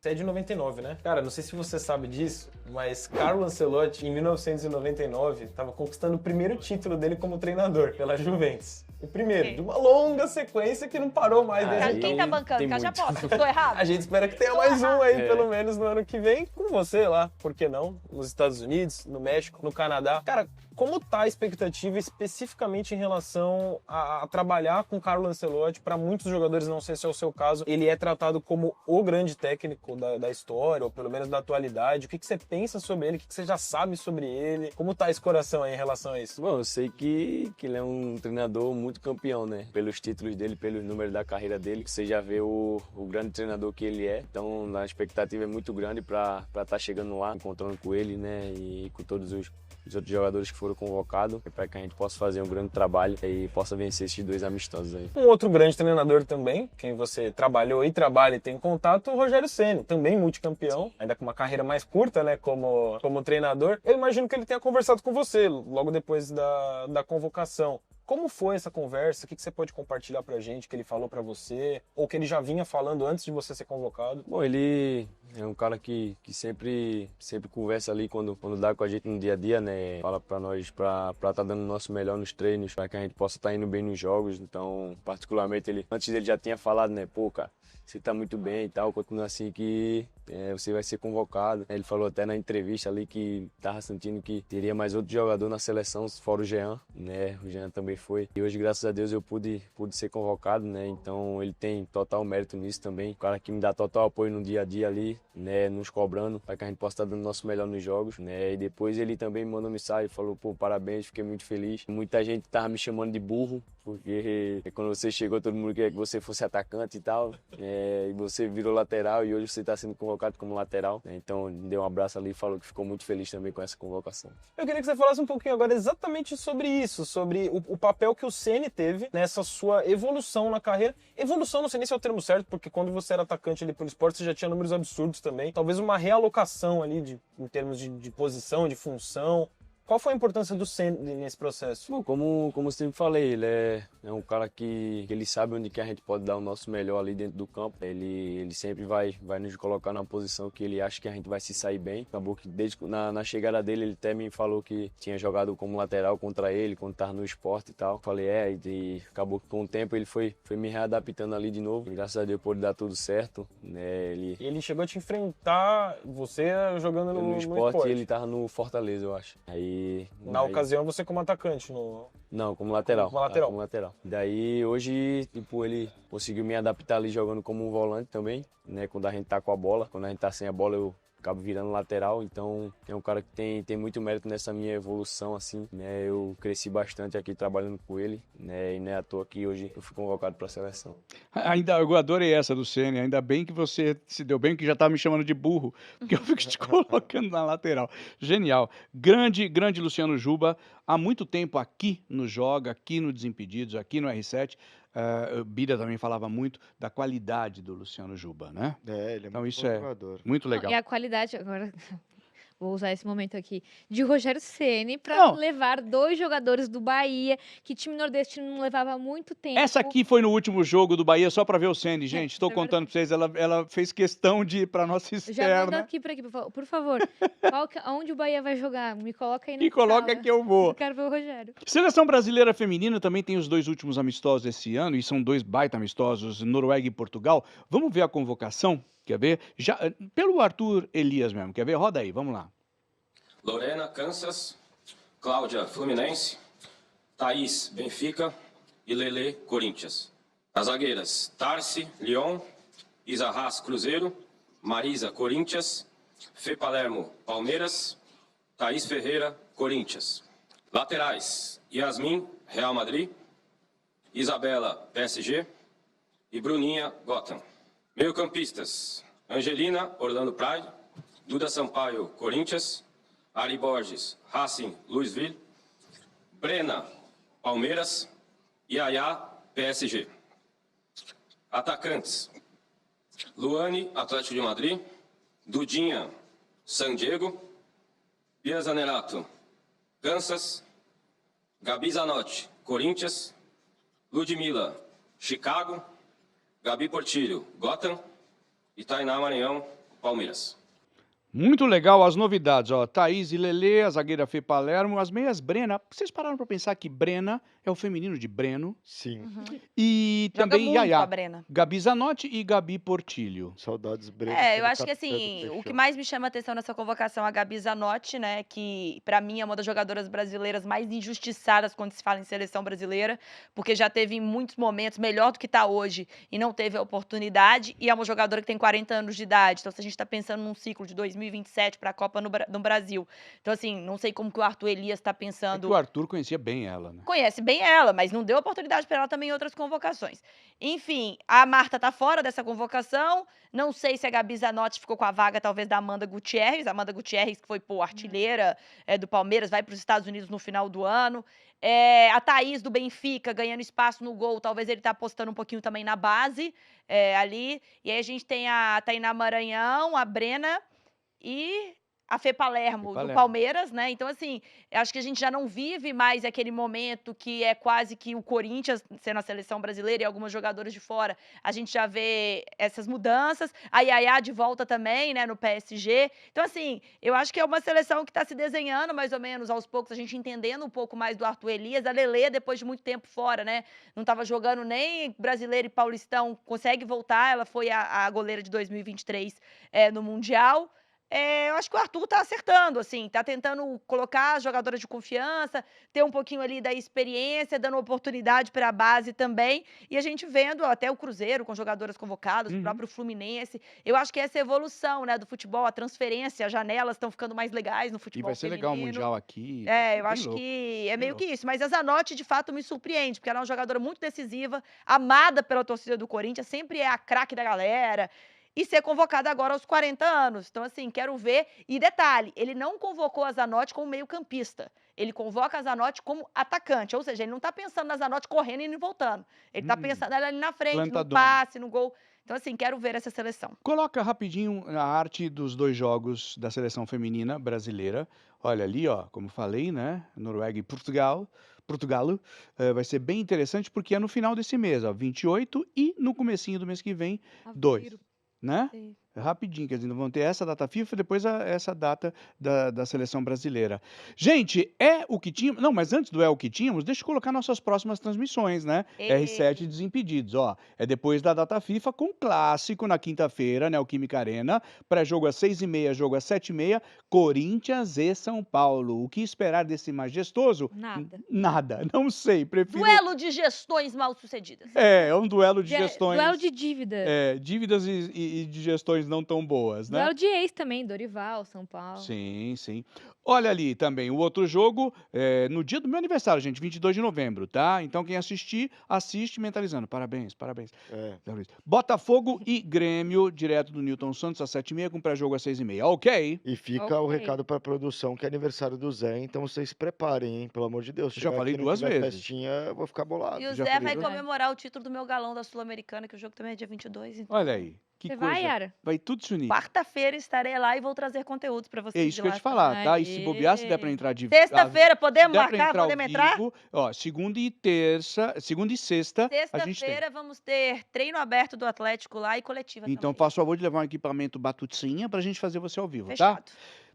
Você é de 99, né? Cara, não sei se você sabe disso, mas Carlo Ancelotti, em 1999, estava conquistando o primeiro título dele como treinador pela Juventus. O primeiro, de uma longa sequência que não parou mais desde Quem tá então. bancando? tem Caixa muito. aposta. Tô errado? A gente espera que tenha mais um aí, É. pelo menos no ano que vem, com você lá, por que não? Nos Estados Unidos, no México, no Canadá. Cara, como tá a expectativa especificamente em relação a trabalhar com Carlo Ancelotti? Para muitos jogadores, não sei se é o seu caso, ele é tratado como o grande técnico da história, ou pelo menos da atualidade. O que você pensa sobre ele? O que você já sabe sobre ele? Como tá esse coração aí em relação a isso? Bom, eu sei que ele é um treinador muito campeão, né? Pelos títulos dele, pelos números da carreira dele, você já vê o grande treinador que ele é. Então, a expectativa é muito grande para estar chegando lá, encontrando com ele, né? E com todos os outros jogadores que foram convocados, para que a gente possa fazer um grande trabalho e possa vencer esses 2 amistosos aí. Um outro grande treinador também, quem você trabalhou e trabalha e tem contato, o Rogério Ceni, também multicampeão, ainda com uma carreira mais curta, né, como treinador. Eu imagino que ele tenha conversado com você logo depois da convocação. Como foi essa conversa? O que você pode compartilhar pra gente, que ele falou pra você, ou que ele já vinha falando antes de você ser convocado? Bom, ele é um cara que sempre conversa ali quando dá com a gente no dia a dia, né? Fala pra nós pra estar dando o nosso melhor nos treinos, pra que a gente possa estar indo bem nos jogos. Então, particularmente, antes ele já tinha falado, né? Pô, cara, você tá muito bem e tal, continua assim que você vai ser convocado. Ele falou até na entrevista ali que tava sentindo que teria mais outro jogador na seleção, fora o Jean, né? O Jean também foi. E hoje, graças a Deus, eu pude ser convocado, né? Então, ele tem total mérito nisso também. O cara que me dá total apoio no dia a dia ali, né? Nos cobrando, para que a gente possa estar dando o nosso melhor nos jogos, né? E depois ele também me mandou mensagem, falou, pô, parabéns, fiquei muito feliz. Muita gente tava me chamando de burro, porque quando você chegou, todo mundo queria que você fosse atacante e tal. E você virou lateral e hoje você está sendo convocado como lateral. Então, deu um abraço ali e falou que ficou muito feliz também com essa convocação. Eu queria que você falasse um pouquinho agora exatamente sobre isso, sobre o papel que o Ceni teve nessa sua evolução na carreira. Evolução, não sei nem se é o termo certo, porque quando você era atacante ali pelo esporte, você já tinha números absurdos também. Talvez uma realocação ali em termos de posição, de função. Qual foi a importância do Ceni nesse processo? Bom, como eu sempre falei, ele é um cara que ele sabe onde que a gente pode dar o nosso melhor ali dentro do campo. Ele sempre vai nos colocar numa posição que ele acha que a gente vai se sair bem. Acabou que desde na chegada dele, ele até me falou que tinha jogado como lateral contra ele, quando estava no esporte e tal. Falei, e acabou que com o tempo ele foi me readaptando ali de novo. E, graças a Deus pôde dar tudo certo, né? Ele chegou a te enfrentar, você jogando no esporte. Ele estava no Fortaleza, eu acho. Na ocasião, você como atacante? Não, como lateral. Como lateral. Daí, hoje, ele conseguiu me adaptar ali jogando como um volante também, né? Quando a gente tá com a bola. Quando a gente tá sem a bola, acabo virando lateral, então é um cara que tem muito mérito nessa minha evolução, assim, né? Eu cresci bastante aqui trabalhando com ele, né? E não é à toa que hoje eu fui convocado para a seleção. Ainda, eu adorei essa do Ceni. Ainda bem que você se deu bem, que já estava me chamando de burro, porque eu fico te colocando na lateral. Genial. Grande, grande Luciano Juba. Há muito tempo aqui no Joga, aqui no Desimpedidos, aqui no R7. Bira também falava muito da qualidade do Luciano Juba, né? Ele é Então muito isso bom é jogador. muito Não, legal. e a qualidade, agora vou usar esse momento aqui, de Rogério Ceni para Não, levar 2 jogadores do Bahia, que time nordestino não levava há muito tempo. essa aqui foi no último jogo do Bahia, só para ver o Ceni, gente. Estou isso é contando para vocês, ela fez questão de ir para nossa Já manda externa. aqui para aqui, por favor. Onde o Bahia vai jogar? Me coloca aí na E coloca sala. que eu vou. Eu quero ver o Rogério. Seleção brasileira feminina também tem os 2 últimos amistosos esse ano, e são 2 baita amistosos, Noruega e Portugal. Vamos ver a convocação? Quer ver? Já, pelo Arthur Elias mesmo, quer ver? Roda aí, vamos lá. Lorena, Kansas, Cláudia, Fluminense, Thaís, Benfica e Lele, Corinthians. As zagueiras, Tarsi, Lyon, Isa Haas, Cruzeiro, Marisa, Corinthians, Fê Palermo, Palmeiras, Thaís Ferreira, Corinthians. Laterais, Yasmin, Real Madrid, Isabela, PSG e Bruninha, Gotham. Meio-campistas, Angelina, Orlando Pride, Duda Sampaio, Corinthians, Ari Borges, Racing, Louisville, Brena, Palmeiras e Ayá, PSG. Atacantes, Luane, Atlético de Madrid, Dudinha, San Diego, Pia Zanerato, Kansas, Gabi Zanotti, Corinthians, Ludmila, Chicago, Gabi Portillo, Gotham e Tainá Maranhão, Palmeiras. Muito legal as novidades, ó. Thaís e Lelê, a zagueira Fê Palermo, as meias Brena. Vocês pararam para pensar que Brena é o feminino de Breno? Sim. E Joga também muito a Yaya. Brena. Gabi Zanotti e Gabi Portillo. Saudades Breno. Eu acho que assim, o que mais me chama a atenção nessa convocação é a Gabi Zanotti, né, que pra mim é uma das jogadoras brasileiras mais injustiçadas quando se fala em seleção brasileira, porque já teve em muitos momentos melhor do que tá hoje e não teve a oportunidade, e é uma jogadora que tem 40 anos de idade. Então se a gente tá pensando num ciclo de 2027 pra Copa no Brasil. Então assim, não sei como que o Arthur Elias tá É que pensando. o Arthur conhecia bem ela, né? Conhece bem ela, mas não deu oportunidade para ela também em outras convocações. Enfim, a Marta tá fora dessa convocação. Não sei se a Gabi Zanotti ficou com a vaga, talvez, da Amanda Gutierrez. A Amanda Gutierrez, que foi, artilheira do Palmeiras, vai para os Estados Unidos no final do ano. A Thaís, do Benfica, ganhando espaço no gol. Talvez ele tá apostando um pouquinho também na base ali. E aí a gente tem a Tainá Maranhão, a Brena e a Fê Palermo, do Palmeiras, né? Então, assim, acho que a gente já não vive mais aquele momento que é quase que o Corinthians sendo a seleção brasileira e algumas jogadoras de fora. A gente já vê essas mudanças. A Yaya de volta também, né, no PSG. Então, assim, eu acho que é uma seleção que está se desenhando mais ou menos aos poucos, a gente entendendo um pouco mais do Arthur Elias. A Lelê, depois de muito tempo fora, né? Não estava jogando nem brasileiro e paulistão, consegue voltar. Ela foi a goleira de 2023 no Mundial. Eu acho que o Arthur tá acertando, assim, tá tentando colocar as jogadoras de confiança, ter um pouquinho ali da experiência, dando oportunidade para a base também, e a gente vendo até o Cruzeiro com jogadoras convocadas, o próprio Fluminense. Eu acho que essa evolução, né, do futebol, a transferência, as janelas estão ficando mais legais no E futebol vai ser feminino. legal o Mundial aqui. Eu acho que é meio que isso. Mas a Zanotti, de fato, me surpreende, porque ela é uma jogadora muito decisiva, amada pela torcida do Corinthians, sempre é a craque da galera. E ser convocada agora aos 40 anos. Então, assim, quero ver. E detalhe, ele não convocou a Zanotti como meio-campista. Ele convoca a Zanotti como atacante. Ou seja, ele não está pensando na Zanotti correndo e indo e voltando. Ele está pensando nela ali na frente, Plantadona. no passe, no gol. Então, assim, quero ver essa seleção. Coloca rapidinho a arte dos 2 jogos da seleção feminina brasileira. Olha ali, ó, como falei, né? Noruega e Portugal. Vai ser bem interessante porque é no final desse mês, ó, 28 e no comecinho do mês que vem, 2. Né? Sim. Rapidinho, quer dizer, vão ter essa data FIFA e depois essa data da seleção brasileira. Gente, é o que tínhamos. Não, mas antes do é o que tínhamos, deixa eu colocar nossas próximas transmissões, né? R7 Desimpedidos, ó. É depois da data FIFA com clássico na quinta-feira, né? O Química Arena. Pré-jogo às 6h30, jogo às 7h30. Corinthians e São Paulo. O que esperar desse majestoso? Nada. Nada, não sei. Prefiro. Duelo de gestões mal sucedidas. É um duelo de gestões. Duelo de dívida. Dívidas e de gestões não tão boas, né? Duelo de ex também, Dorival, São Paulo. Sim, sim. Olha ali também o outro jogo, no dia do meu aniversário, gente, 22 de novembro, tá? Então quem assistir, assiste mentalizando. Parabéns, parabéns. É. Zé Luiz. Botafogo e Grêmio, direto do Newton Santos, às 7h30, com pré-jogo às 6h30. Ok? E fica o Ok. recado para a produção, que é aniversário do Zé, então vocês se preparem, hein? Pelo amor de Deus. Se Já chegar falei aqui e não 2 tiver vezes. festinha, eu vou ficar bolado. E o Já Zé falei vai duas- comemorar o título do meu galão da Sul-Americana, que o jogo também é dia 22. Então, Olha aí, que Você coisa. vai, Yara? Vai tudo se unir. quarta-feira estarei lá e vou trazer conteúdos pra É vocês isso de que eu ia lá te falar, tá? E se bobear, se der pra entrar de... Sexta-feira, se podemos der pra marcar? entrar ao Podemos entrar? vivo, ó, segunda e sexta, a gente tem. Sexta-feira vamos ter treino aberto do Atlético lá e coletiva Então também. faça o favor de levar um equipamento batutinha pra gente fazer você ao vivo, tá? Fechado.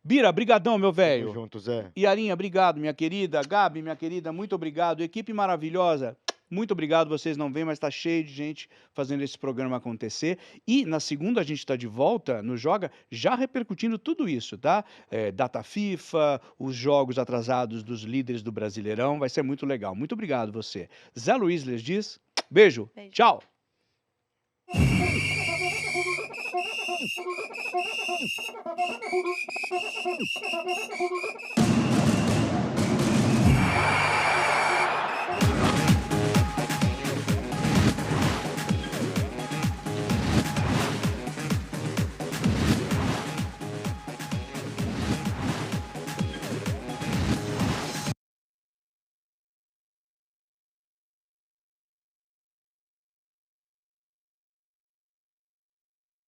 Bira, brigadão, meu Tamo velho. junto, Zé. Yarinha, obrigado, minha querida. Gabi, minha querida, muito obrigado. Equipe maravilhosa, muito obrigado. Vocês não veem, mas tá cheio de gente fazendo esse programa acontecer. E na segunda a gente tá de volta no Joga, já repercutindo tudo isso, tá? Data FIFA, os jogos atrasados dos líderes do Brasileirão. Vai ser muito legal. Muito obrigado você. Zé Luiz lhes diz, beijo. Beijo. Tchau.